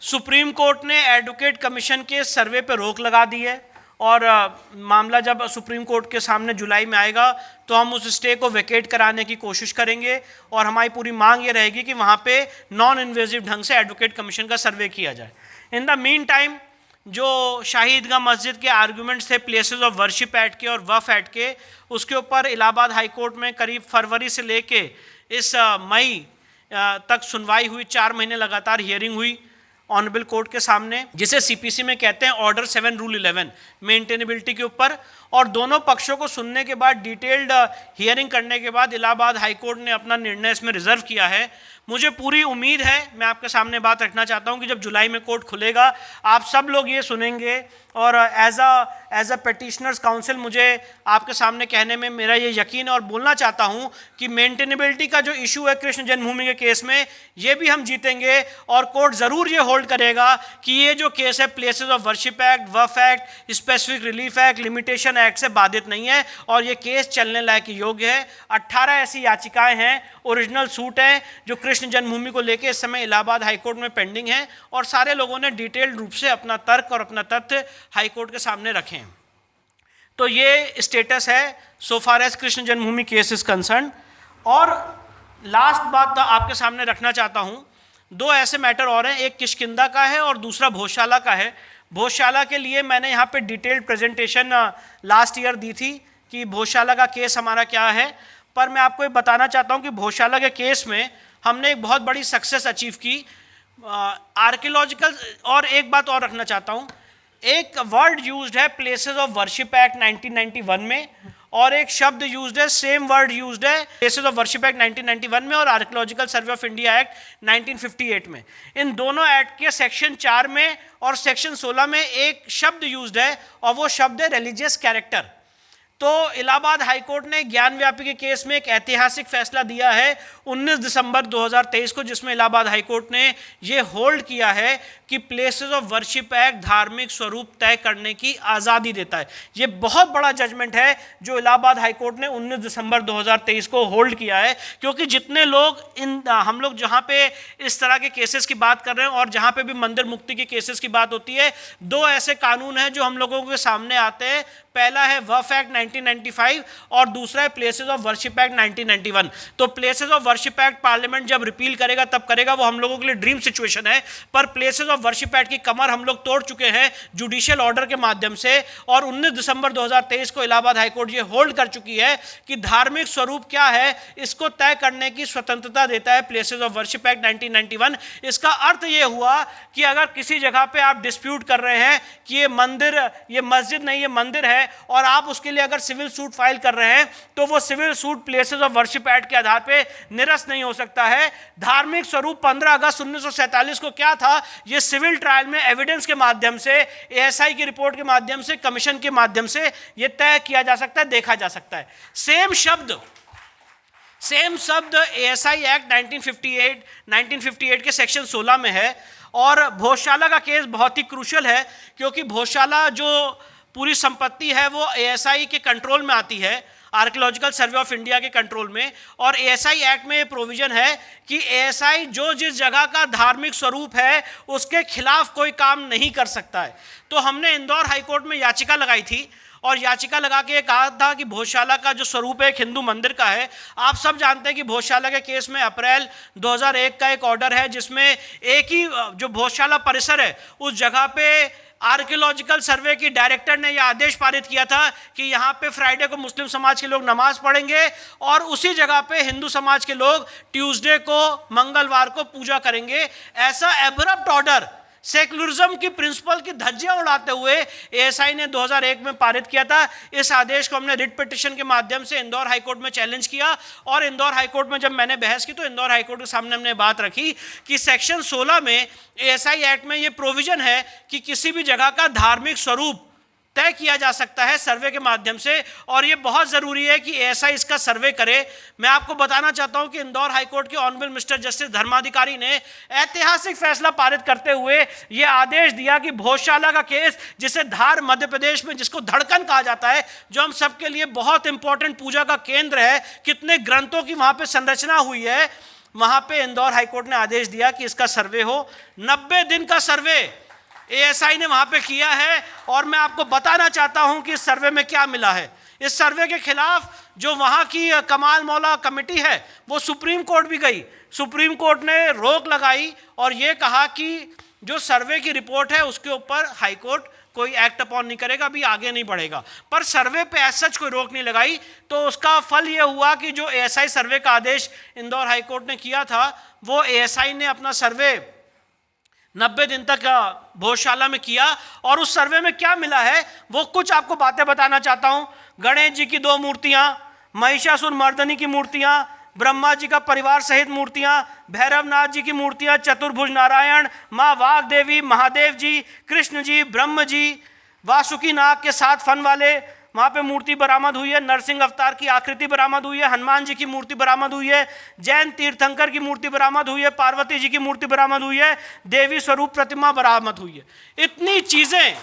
सुप्रीम कोर्ट ने एडवोकेट कमीशन के सर्वे पर रोक लगा दी है, और मामला जब सुप्रीम कोर्ट के सामने जुलाई में आएगा तो हम उस स्टे को वेकेट कराने की कोशिश करेंगे, और हमारी पूरी मांग ये रहेगी कि वहाँ पे नॉन इन्वेजिव ढंग से एडवोकेट कमीशन का सर्वे किया जाए। इन द मीन टाइम जो शाही ईदगाह मस्जिद के आर्गूमेंट्स थे प्लेसेस ऑफ वर्शिप एक्ट के और वफ एक्ट के, उसके ऊपर इलाहाबाद हाई कोर्ट में करीब फरवरी से लेके इस मई तक सुनवाई हुई। 4 महीने लगातार हियरिंग हुई ऑनरेबल कोर्ट के सामने, जिसे सीपीसी में कहते हैं ऑर्डर 7 रूल 11 मेंटेनेबिलिटी के ऊपर। और दोनों पक्षों को सुनने के बाद डिटेल्ड हियरिंग करने के बाद इलाहाबाद हाई कोर्ट ने अपना निर्णय इसमें रिजर्व किया है। मुझे पूरी उम्मीद है, मैं आपके सामने बात रखना चाहता हूं कि जब जुलाई में कोर्ट खुलेगा आप सब लोग ये सुनेंगे, और एज अ पेटिशनर्स काउंसिल मुझे आपके सामने कहने में मेरा ये यकीन और बोलना चाहता हूं कि मेंटेनेबिलिटी का जो इशू है कृष्ण जन्मभूमि के केस में ये भी हम जीतेंगे, और कोर्ट ज़रूर ये होल्ड करेगा कि ये जो केस है प्लेसेस ऑफ वर्शिप एक्ट, वफ act, specific relief act, limitation act से बाधित नहीं है, और ये केस चलने लायक योग्य है। 18 ऐसी याचिकाएं हैं, ओरिजिनल सूट हैं जो कृष्ण जन्मभूमि को लेकर इस समय इलाहाबाद हाई कोर्ट में पेंडिंग है, और सारे लोगों ने डिटेल्ड रूप से अपना तर्क और अपना तथ्य हाई कोर्ट के सामने रखे हैं। तो ये स्टेटस है सो far as Krishna Janmabhoomi case is concern. और लास्ट बात आपके सामने रखना चाहता हूं, 2 ऐसे मैटर और हैं, एक किष्किंधा का है और दूसरा भोजशाला का है। भोजशाला के लिए मैंने यहाँ पे डिटेल्ड प्रेजेंटेशन लास्ट ईयर दी थी कि भोजशाला का केस हमारा क्या है, पर मैं आपको ये बताना चाहता हूँ कि भोजशाला के केस में हमने एक बहुत बड़ी सक्सेस अचीव की आर्कियोलॉजिकल। और एक बात और रखना चाहता हूँ, एक वर्ड यूज्ड है प्लेसेस ऑफ वर्शिप एक्ट 1991 में, और एक शब्द यूज्ड है, सेम वर्ड यूज्ड है प्लेसेस ऑफ वर्शिप एक्ट 1991 में और archaeological survey of India act 1958 में। इन दोनों एक्ट के सेक्शन 4 में और सेक्शन 16 में एक शब्द यूज्ड है, और वो शब्द है रिलीजियस कैरेक्टर। तो इलाहाबाद हाईकोर्ट ने ज्ञान व्यापी के केस में एक ऐतिहासिक फैसला दिया है 19 दिसंबर 2023 को, जिसमें इलाहाबाद हाईकोर्ट ने ये होल्ड किया है कि प्लेसेस ऑफ वर्शिप एक्ट धार्मिक स्वरूप तय करने की आज़ादी देता है। ये बहुत बड़ा जजमेंट है जो इलाहाबाद हाईकोर्ट ने 19 दिसंबर 2023 को होल्ड किया है, क्योंकि जितने लोग हम लोग जहाँ पे इस तरह के केसेस की बात कर रहे हैं और जहाँ पे भी मंदिर मुक्ति के केसेस की बात होती है, दो ऐसे कानून हैं जो हम लोगों के सामने आते हैं। पहला है वक्फ एक्ट 1995 और दूसरा है प्लेसेस ऑफ वर्शिप एक्ट 1991। तो places of worship act parliament जब रिपील करेगा तब करेगा, वो हम लोगों के लिए ड्रीम सिचुएशन है, पर प्लेसेस ऑफ वर्शिप एक्ट की कमर हम लोग तोड़ चुके हैं जुडिशियल ऑर्डर के माध्यम से। और 19 दिसंबर 2023 को इलाहाबाद हाईकोर्ट ये होल्ड कर चुकी है कि धार्मिक स्वरूप क्या है इसको तय करने की स्वतंत्रता देता है प्लेसेस ऑफ वर्शिप एक्ट 1991। इसका अर्थ ये हुआ कि अगर किसी जगह पे आप डिस्प्यूट कर रहे हैं कि ये मंदिर, ये मस्जिद नहीं ये मंदिर है, और आप उसके लिए अगर सिविल सूट फाइल कर रहे हैं, तो वो civil suit places of worship act के आधार पे निरस्त नहीं हो सकता है। धार्मिक स्वरूप 15 अगस्त 1947 को क्या था, ये सिविल ट्रायल में एविडेंस के माध्यम से, एएसआई की रिपोर्ट के माध्यम से, कमीशन के माध्यम से ये तय किया जा सकता है, देखा जा सकता है। सेम शब्द एएसआई एक्ट 1958 के सेक्शन 16 में है। और भोजशाला का केस बहुत ही क्रूशियल है, क्योंकि भोजशाला जो पूरी संपत्ति है वो एएसआई के कंट्रोल में आती है, आर्कियोलॉजिकल सर्वे ऑफ इंडिया के कंट्रोल में। और एएसआई एक्ट में ये प्रोविजन है कि एएसआई जो जिस जगह का धार्मिक स्वरूप है उसके खिलाफ कोई काम नहीं कर सकता है। तो हमने इंदौर हाईकोर्ट में याचिका लगाई थी और याचिका लगा के कहा था कि भोजशाला का जो स्वरूप है एक हिंदू मंदिर का है। आप सब जानते हैं कि भोजशाला के केस में अप्रैल 2001 का एक ऑर्डर है, जिसमें एक ही जो भोजशाला परिसर है उस जगह पे आर्कियोलॉजिकल सर्वे की डायरेक्टर ने यह आदेश पारित किया था कि यहाँ पे फ्राइडे को मुस्लिम समाज के लोग नमाज पढ़ेंगे और उसी जगह पे हिंदू समाज के लोग ट्यूसडे को, मंगलवार को पूजा करेंगे। ऐसा एब्रप्ट ऑर्डर सेकुलरिज्म की प्रिंसिपल की धज्जियां उड़ाते हुए एएसआई ने 2001 में पारित किया था। इस आदेश को हमने रिट पिटिशन के माध्यम से इंदौर हाईकोर्ट में चैलेंज किया, और इंदौर हाईकोर्ट में जब मैंने बहस की तो इंदौर हाईकोर्ट के सामने हमने बात रखी कि सेक्शन 16 में एएसआई एक्ट में ये प्रोविजन है कि किसी भी जगह का धार्मिक स्वरूप तय किया जा सकता है सर्वे के माध्यम से, और ये बहुत ज़रूरी है कि एएसआई इसका सर्वे करे। मैं आपको बताना चाहता हूं कि इंदौर हाईकोर्ट के ऑनरेबल मिस्टर जस्टिस धर्माधिकारी ने ऐतिहासिक फैसला पारित करते हुए ये आदेश दिया कि भोजशाला का केस, जिसे धार मध्य प्रदेश में जिसको धड़कन कहा जाता है, जो हम सबके लिए बहुत इंपॉर्टेंट पूजा का केंद्र है, कितने ग्रंथों की वहाँ पर संरचना हुई है, वहाँ पर इंदौर हाईकोर्ट ने आदेश दिया कि इसका सर्वे हो। 90 दिन का सर्वे एएसआई ने वहां पे किया है, और मैं आपको बताना चाहता हूं कि इस सर्वे में क्या मिला है। इस सर्वे के खिलाफ जो वहां की कमाल मौला कमेटी है वो सुप्रीम कोर्ट भी गई। सुप्रीम कोर्ट ने रोक लगाई और ये कहा कि जो सर्वे की रिपोर्ट है उसके ऊपर हाई कोर्ट कोई एक्ट अपॉन नहीं करेगा, अभी आगे नहीं बढ़ेगा। पर सर्वे पे एज सच कोई रोक नहीं लगाई, तो उसका फल ये हुआ कि जो एएसआई सर्वे का आदेश इंदौर हाईकोर्ट ने किया था, वो एएसआई ने अपना सर्वे 90 दिन तक भोजशाला में किया। और उस सर्वे में क्या मिला है वो कुछ आपको बातें बताना चाहता हूं। गणेश जी की 2 मूर्तियां, महिषासुर मर्दनी की मूर्तियां, ब्रह्मा जी का परिवार सहित मूर्तियां, भैरवनाथ जी की मूर्तियां, चतुर्भुज नारायण, माँ वाघ देवी, महादेव जी, कृष्ण जी, ब्रह्म जी, वासुकी नाग के 7 फन वाले वहाँ पे मूर्ति बरामद हुई है, नरसिंह अवतार की आकृति बरामद हुई है, हनुमान जी की मूर्ति बरामद हुई है, जैन तीर्थंकर की मूर्ति बरामद हुई है, पार्वती जी की मूर्ति बरामद हुई है, देवी स्वरूप प्रतिमा बरामद हुई है। इतनी चीज़ें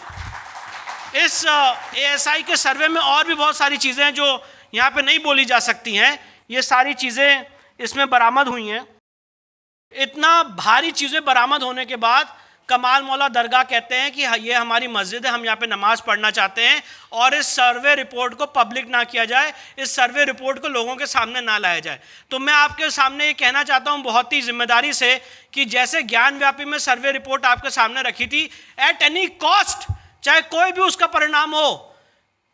इस एएसआई के सर्वे में, और भी बहुत सारी चीज़ें हैं जो यहाँ पे नहीं बोली जा सकती हैं, ये सारी चीज़ें इसमें बरामद हुई हैं। इतना भारी चीज़ें बरामद होने के बाद कमाल मौला दरगाह कहते हैं कि ये हमारी मस्जिद है, हम यहाँ पे नमाज पढ़ना चाहते हैं, और इस सर्वे रिपोर्ट को पब्लिक ना किया जाए, इस सर्वे रिपोर्ट को लोगों के सामने ना लाया जाए। तो मैं आपके सामने ये कहना चाहता हूँ बहुत ही जिम्मेदारी से कि जैसे ज्ञान व्यापी में सर्वे रिपोर्ट आपके सामने रखी थी, एट एनी कॉस्ट, चाहे कोई भी उसका परिणाम हो,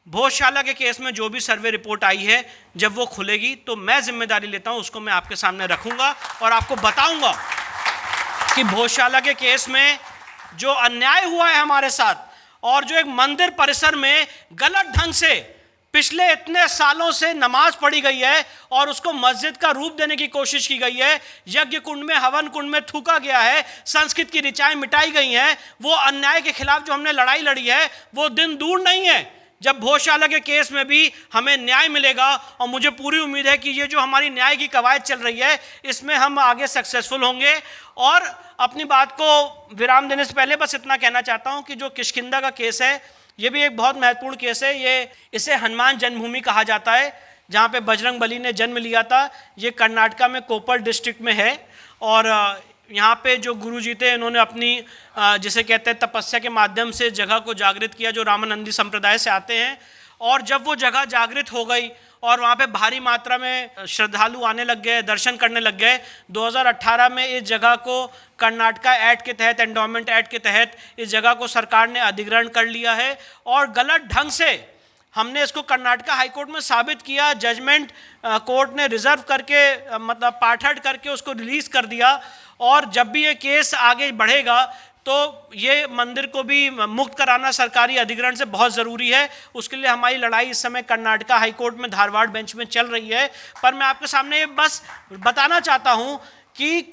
भोजशाला के केस में जो भी सर्वे रिपोर्ट आई है जब वो खुलेगी तो मैं जिम्मेदारी लेता हूँ, उसको मैं आपके सामने रखूँगा और आपको बताऊँगा कि भोजशाला के केस में जो अन्याय हुआ है हमारे साथ, और जो एक मंदिर परिसर में गलत ढंग से पिछले इतने सालों से नमाज पढ़ी गई है और उसको मस्जिद का रूप देने की कोशिश की गई है, यज्ञ कुंड में, हवन कुंड में थूका गया है, संस्कृत की ऋचाएं मिटाई गई हैं, वो अन्याय के खिलाफ जो हमने लड़ाई लड़ी है वो दिन दूर नहीं है जब भोजशाला के केस में भी हमें न्याय मिलेगा, और मुझे पूरी उम्मीद है कि ये जो हमारी न्याय की कवायद चल रही है इसमें हम आगे सक्सेसफुल होंगे। और अपनी बात को विराम देने से पहले बस इतना कहना चाहता हूँ कि जो किष्किंधा का केस है ये भी एक बहुत महत्वपूर्ण केस है। इसे हनुमान जन्मभूमि कहा जाता है, जहाँ पे बजरंग बली ने जन्म लिया था। ये कर्नाटका में कोप्पल डिस्ट्रिक्ट में है, और यहाँ पे जो गुरु जी थे इन्होंने अपनी जिसे कहते हैं तपस्या के माध्यम से जगह को जागृत किया, जो रामानंदी संप्रदाय से आते हैं। और जब वो जगह जागृत हो गई और वहाँ पे भारी मात्रा में श्रद्धालु आने लग गए, दर्शन करने लग गए, 2018 में इस जगह को कर्नाटका एक्ट के तहत, एंडोमेंट एक्ट के तहत इस जगह को सरकार ने अधिग्रहण कर लिया है। और गलत ढंग से हमने इसको कर्नाटका हाईकोर्ट में साबित किया, जजमेंट कोर्ट ने रिजर्व करके मतलब पार्ट करके उसको रिलीज कर दिया। और जब भी ये केस आगे बढ़ेगा तो ये मंदिर को भी मुक्त कराना सरकारी अधिग्रहण से बहुत ज़रूरी है। उसके लिए हमारी लड़ाई इस समय कर्नाटका हाईकोर्ट में धारवाड़ बेंच में चल रही है। पर मैं आपके सामने बस बताना चाहता हूँ कि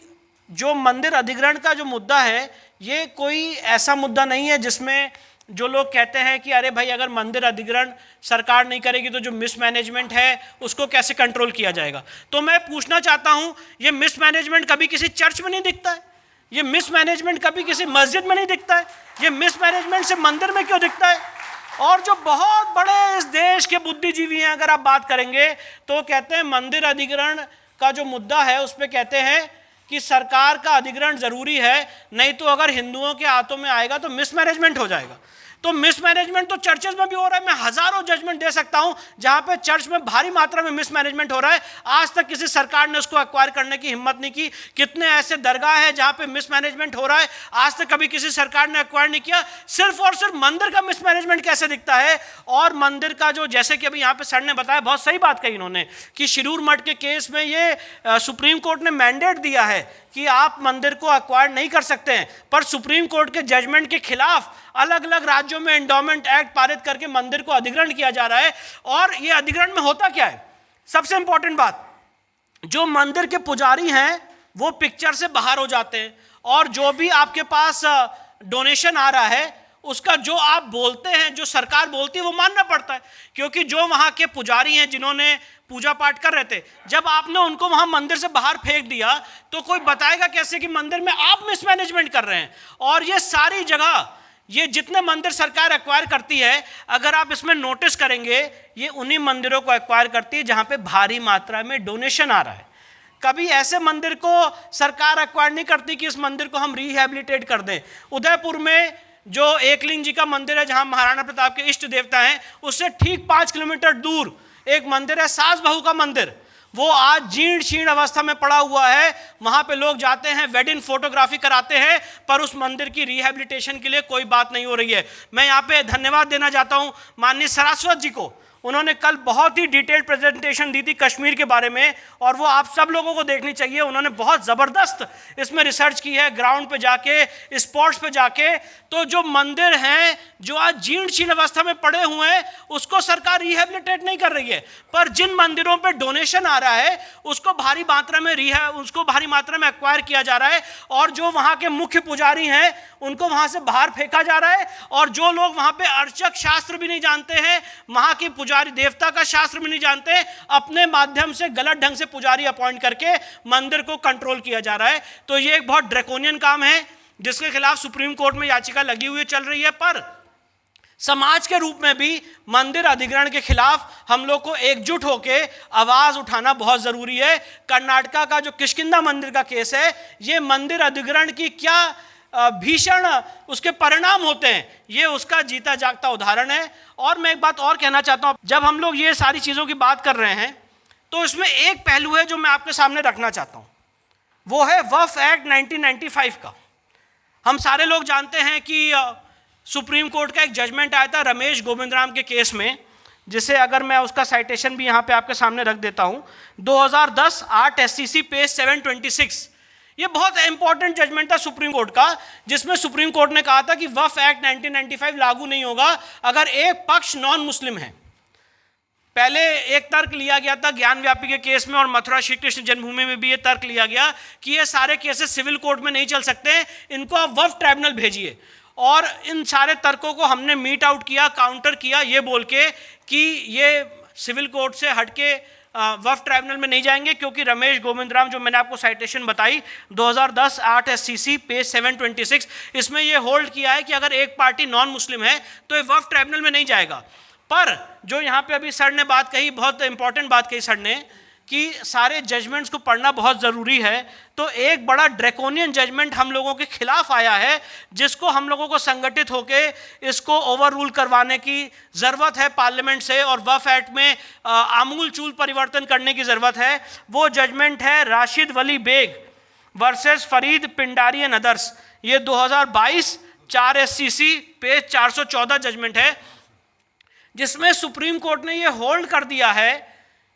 जो मंदिर अधिग्रहण का जो मुद्दा है ये कोई ऐसा मुद्दा नहीं है जिसमें जो लोग कहते हैं कि अरे भाई अगर मंदिर अधिग्रहण सरकार नहीं करेगी तो जो मिसमैनेजमेंट है उसको कैसे कंट्रोल किया जाएगा। तो मैं पूछना चाहता हूं, ये मिसमैनेजमेंट कभी किसी चर्च में नहीं दिखता है, ये मिसमैनेजमेंट कभी किसी मस्जिद में नहीं दिखता है, ये मिसमैनेजमेंट से मंदिर में क्यों दिखता है? और जो बहुत बड़े इस देश के बुद्धिजीवी हैं, अगर आप बात करेंगे तो कहते हैं मंदिर अधिग्रहण का जो मुद्दा है उस पर कहते हैं कि सरकार का अधिग्रहण जरूरी है, नहीं तो अगर हिंदुओं के हाथों में आएगा तो मिसमैनेजमेंट हो जाएगा। तो मिसमैनेजमेंट तो चर्चेज में भी हो रहा है। मैं हजारों जजमेंट दे सकता हूं जहां पे चर्च में भारी मात्रा में मिसमैनेजमेंट हो रहा है, आज तक किसी सरकार ने उसको एक्वायर करने की हिम्मत नहीं की। कितने ऐसे दरगाह हैं जहां पे मिसमैनेजमेंट हो रहा है, आज तक कभी किसी सरकार ने एक्वायर नहीं किया। सिर्फ और सिर्फ मंदिर का मिसमैनेजमेंट कैसे दिखता है? और मंदिर का जो, जैसे कि अभी यहाँ पे सर ने बताया, बहुत सही बात कही इन्होंने कि शिरूर मठ के केस में ये सुप्रीम कोर्ट ने मैंडेट दिया है कि आप मंदिर को एक्वायर नहीं कर सकते हैं, पर सुप्रीम कोर्ट के जजमेंट के खिलाफ अलग अलग राज्यों में एंडोमेंट एक्ट पारित करके मंदिर को अधिग्रहण किया जा रहा है। और ये अधिग्रहण में होता क्या है? सबसे इंपॉर्टेंट बात, जो मंदिर के पुजारी हैं वो पिक्चर से बाहर हो जाते हैं, और जो भी आपके पास डोनेशन आ रहा है उसका जो आप बोलते हैं, जो सरकार बोलती है वो मानना पड़ता है। क्योंकि जो वहाँ के पुजारी हैं जिन्होंने पूजा पाठ कर रहे थे, जब आपने उनको वहाँ मंदिर से बाहर फेंक दिया तो कोई बताएगा कैसे कि मंदिर में आप मिसमैनेजमेंट कर रहे हैं? और ये सारी जगह, ये जितने मंदिर सरकार एक्वायर करती है, अगर आप इसमें नोटिस करेंगे, ये उन्हीं मंदिरों को एक्वायर करती है जहाँ पे भारी मात्रा में डोनेशन आ रहा है। कभी ऐसे मंदिर को सरकार एक्वायर नहीं करती कि इस मंदिर को हम रिहैबिलिटेट कर दें। उदयपुर में जो एकलिंग जी का मंदिर है, जहां महाराणा प्रताप के इष्ट देवता हैं, उससे ठीक 5 किलोमीटर दूर एक मंदिर है, सास बहू का मंदिर। वो आज जीर्ण शीर्ण अवस्था में पड़ा हुआ है। वहां पे लोग जाते हैं, वेडिंग फोटोग्राफी कराते हैं, पर उस मंदिर की रिहैबिलिटेशन के लिए कोई बात नहीं हो रही है। मैं यहाँ पे धन्यवाद देना चाहता हूँ माननीय सरस्वत जी को। उन्होंने कल बहुत ही डिटेल्ड प्रेजेंटेशन दी थी कश्मीर के बारे में, और वो आप सब लोगों को देखनी चाहिए। उन्होंने बहुत ज़बरदस्त इसमें रिसर्च की है, ग्राउंड पे जाके, स्पॉट्स पे जाके। तो जो मंदिर हैं जो आज जीर्ण शीर्ण अवस्था में पड़े हुए हैं, उसको सरकार रिहैबिलिटेट नहीं कर रही है, पर जिन मंदिरों पे डोनेशन आ रहा है उसको भारी मात्रा में एक्वायर किया जा रहा है, और जो वहाँ के मुख्य पुजारी हैं उनको वहाँ से बाहर फेंका जा रहा है। और जो लोग वहाँ पे अर्चक शास्त्र भी नहीं जानते हैं, वहाँ के पुजारी देवता का शास्त्र भी नहीं जानते, अपने माध्यम से गलत ढंग से पुजारी अपॉइंट करके मंदिर को कंट्रोल किया जा रहा है। तो ये एक बहुत ड्रैकोनियन काम है जिसके खिलाफ सुप्रीम कोर्ट में याचिका लगी हुई चल रही है। पर समाज के रूप में भी मंदिर अधिग्रहण के खिलाफ हम लोग को एकजुट होकर आवाज उठाना बहुत जरूरी है। कर्नाटका का जो किष्किंधा मंदिर का केस है, ये मंदिर अधिग्रहण की क्या भीषण उसके परिणाम होते हैं, ये उसका जीता जागता उदाहरण है। और मैं एक बात और कहना चाहता हूं, जब हम लोग ये सारी चीजों की बात कर रहे हैं तो इसमें एक पहलू है जो मैं आपके सामने रखना चाहता हूं, वो है वक्फ एक्ट 1995 का। हम सारे लोग जानते हैं कि सुप्रीम कोर्ट का एक जजमेंट आया था रमेश गोविंदराम के केस में, जिसे अगर मैं उसका साइटेशन भी यहाँ पे आपके सामने रख देता हूँ, 2010 8 SCC पेज 726। ये बहुत इंपॉर्टेंट जजमेंट था सुप्रीम कोर्ट का, जिसमें सुप्रीम कोर्ट ने कहा था कि वक्फ एक्ट 1995 लागू नहीं होगा अगर एक पक्ष नॉन मुस्लिम है। पहले एक तर्क लिया गया था ज्ञान व्यापी के केस में, और मथुरा श्री कृष्ण जन्मभूमि में भी ये तर्क लिया गया कि ये सारे केसेस सिविल कोर्ट में नहीं चल सकते, इनको आप वक्फ ट्राइब्यूनल भेजिए। और इन सारे तर्कों को हमने मीट आउट किया, काउंटर किया, ये बोल के कि ये सिविल कोर्ट से हटके वक्फ ट्राइब्यूनल में नहीं जाएंगे, क्योंकि रमेश गोविंदराम, जो मैंने आपको साइटेशन बताई 2010 8 SCC पेज 726, इसमें ये होल्ड किया है कि अगर एक पार्टी नॉन मुस्लिम है तो ये वक्फ ट्राइब्यूनल में नहीं जाएगा। पर जो यहाँ पे अभी सर ने बात कही, बहुत इंपॉर्टेंट बात कही सर ने, कि सारे जजमेंट्स को पढ़ना बहुत ज़रूरी है। तो एक बड़ा ड्रैकोनियन जजमेंट हम लोगों के खिलाफ आया है, जिसको हम लोगों को संगठित होके इसको ओवर रूल करवाने की ज़रूरत है पार्लियामेंट से, और वक्फ एक्ट में आमूल चूल परिवर्तन करने की ज़रूरत है। वो जजमेंट है Rashid Wali Baig versus Farid Pindari and others. ये 2022 4 SCC पेज 414 जजमेंट है, जिसमें सुप्रीम कोर्ट ने ये होल्ड कर दिया है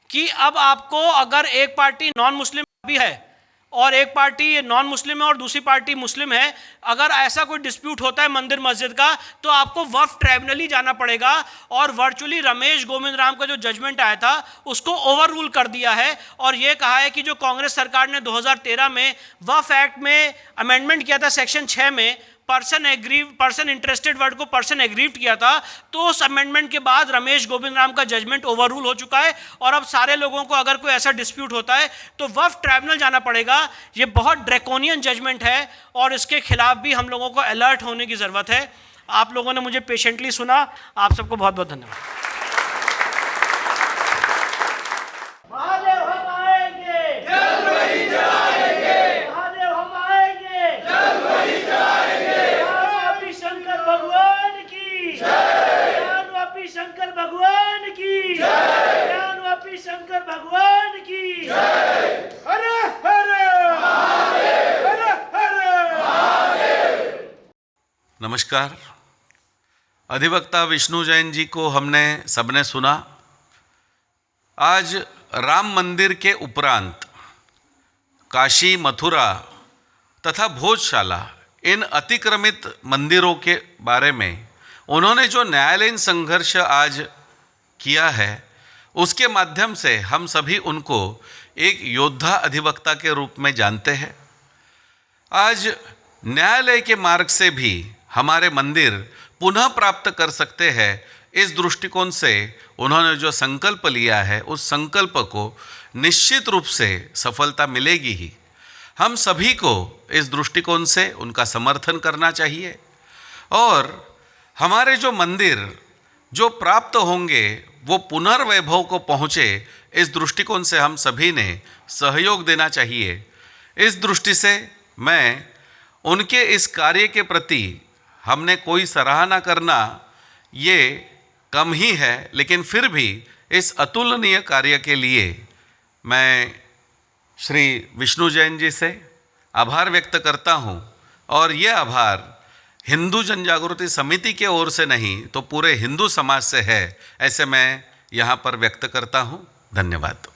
कि अब आपको, अगर एक पार्टी नॉन मुस्लिम भी है और एक पार्टी नॉन मुस्लिम है और दूसरी पार्टी मुस्लिम है, अगर ऐसा कोई डिस्प्यूट होता है मंदिर मस्जिद का, तो आपको वक्फ ट्राइब्यूनल ही जाना पड़ेगा। और वर्चुअली रमेश गोविंदराम का जो जजमेंट आया था उसको ओवर रूल कर दिया है, और ये कहा है कि जो कांग्रेस सरकार ने 2013 में वक्फ एक्ट में अमेंडमेंट किया था सेक्शन 6 में, पर्सन इंटरेस्टेड वर्ड को पर्सन एग्रीव्ड किया था, तो उस अमेंडमेंट के बाद रमेश गोविंदराम का जजमेंट ओवर रूल हो चुका है, और अब सारे लोगों को अगर कोई ऐसा डिस्प्यूट होता है तो वक्फ ट्राइब्यूनल जाना पड़ेगा। ये बहुत ड्रैकोनियन जजमेंट है और इसके खिलाफ भी हम लोगों को अलर्ट होने की ज़रूरत है। आप लोगों ने मुझे पेशेंटली सुना, आप सबको बहुत बहुत धन्यवाद। शंकर भगवान की जय। हरे हरे हरे हरे। नमस्कार। अधिवक्ता विष्णु जैन जी को हमने सबने सुना। आज राम मंदिर के उपरांत काशी, मथुरा तथा भोजशाला, इन अतिक्रमित मंदिरों के बारे में उन्होंने जो न्यायालयीन संघर्ष आज किया है, उसके माध्यम से हम सभी उनको एक योद्धा अधिवक्ता के रूप में जानते हैं। आज न्यायालय के मार्ग से भी हमारे मंदिर पुनः प्राप्त कर सकते हैं, इस दृष्टिकोण से उन्होंने जो संकल्प लिया है, उस संकल्प को निश्चित रूप से सफलता मिलेगी ही। हम सभी को इस दृष्टिकोण से उनका समर्थन करना चाहिए, और हमारे जो मंदिर जो प्राप्त होंगे वो पुनर्वैभव को पहुँचे, इस दृष्टिकोण से हम सभी ने सहयोग देना चाहिए। इस दृष्टि से मैं उनके इस कार्य के प्रति, हमने कोई सराहना करना ये कम ही है, लेकिन फिर भी इस अतुलनीय कार्य के लिए मैं श्री विष्णु जैन जी से आभार व्यक्त करता हूँ। और ये आभार हिंदू जन जागृति समिति के ओर से नहीं तो पूरे हिंदू समाज से है, ऐसे मैं यहाँ पर व्यक्त करता हूँ। धन्यवाद।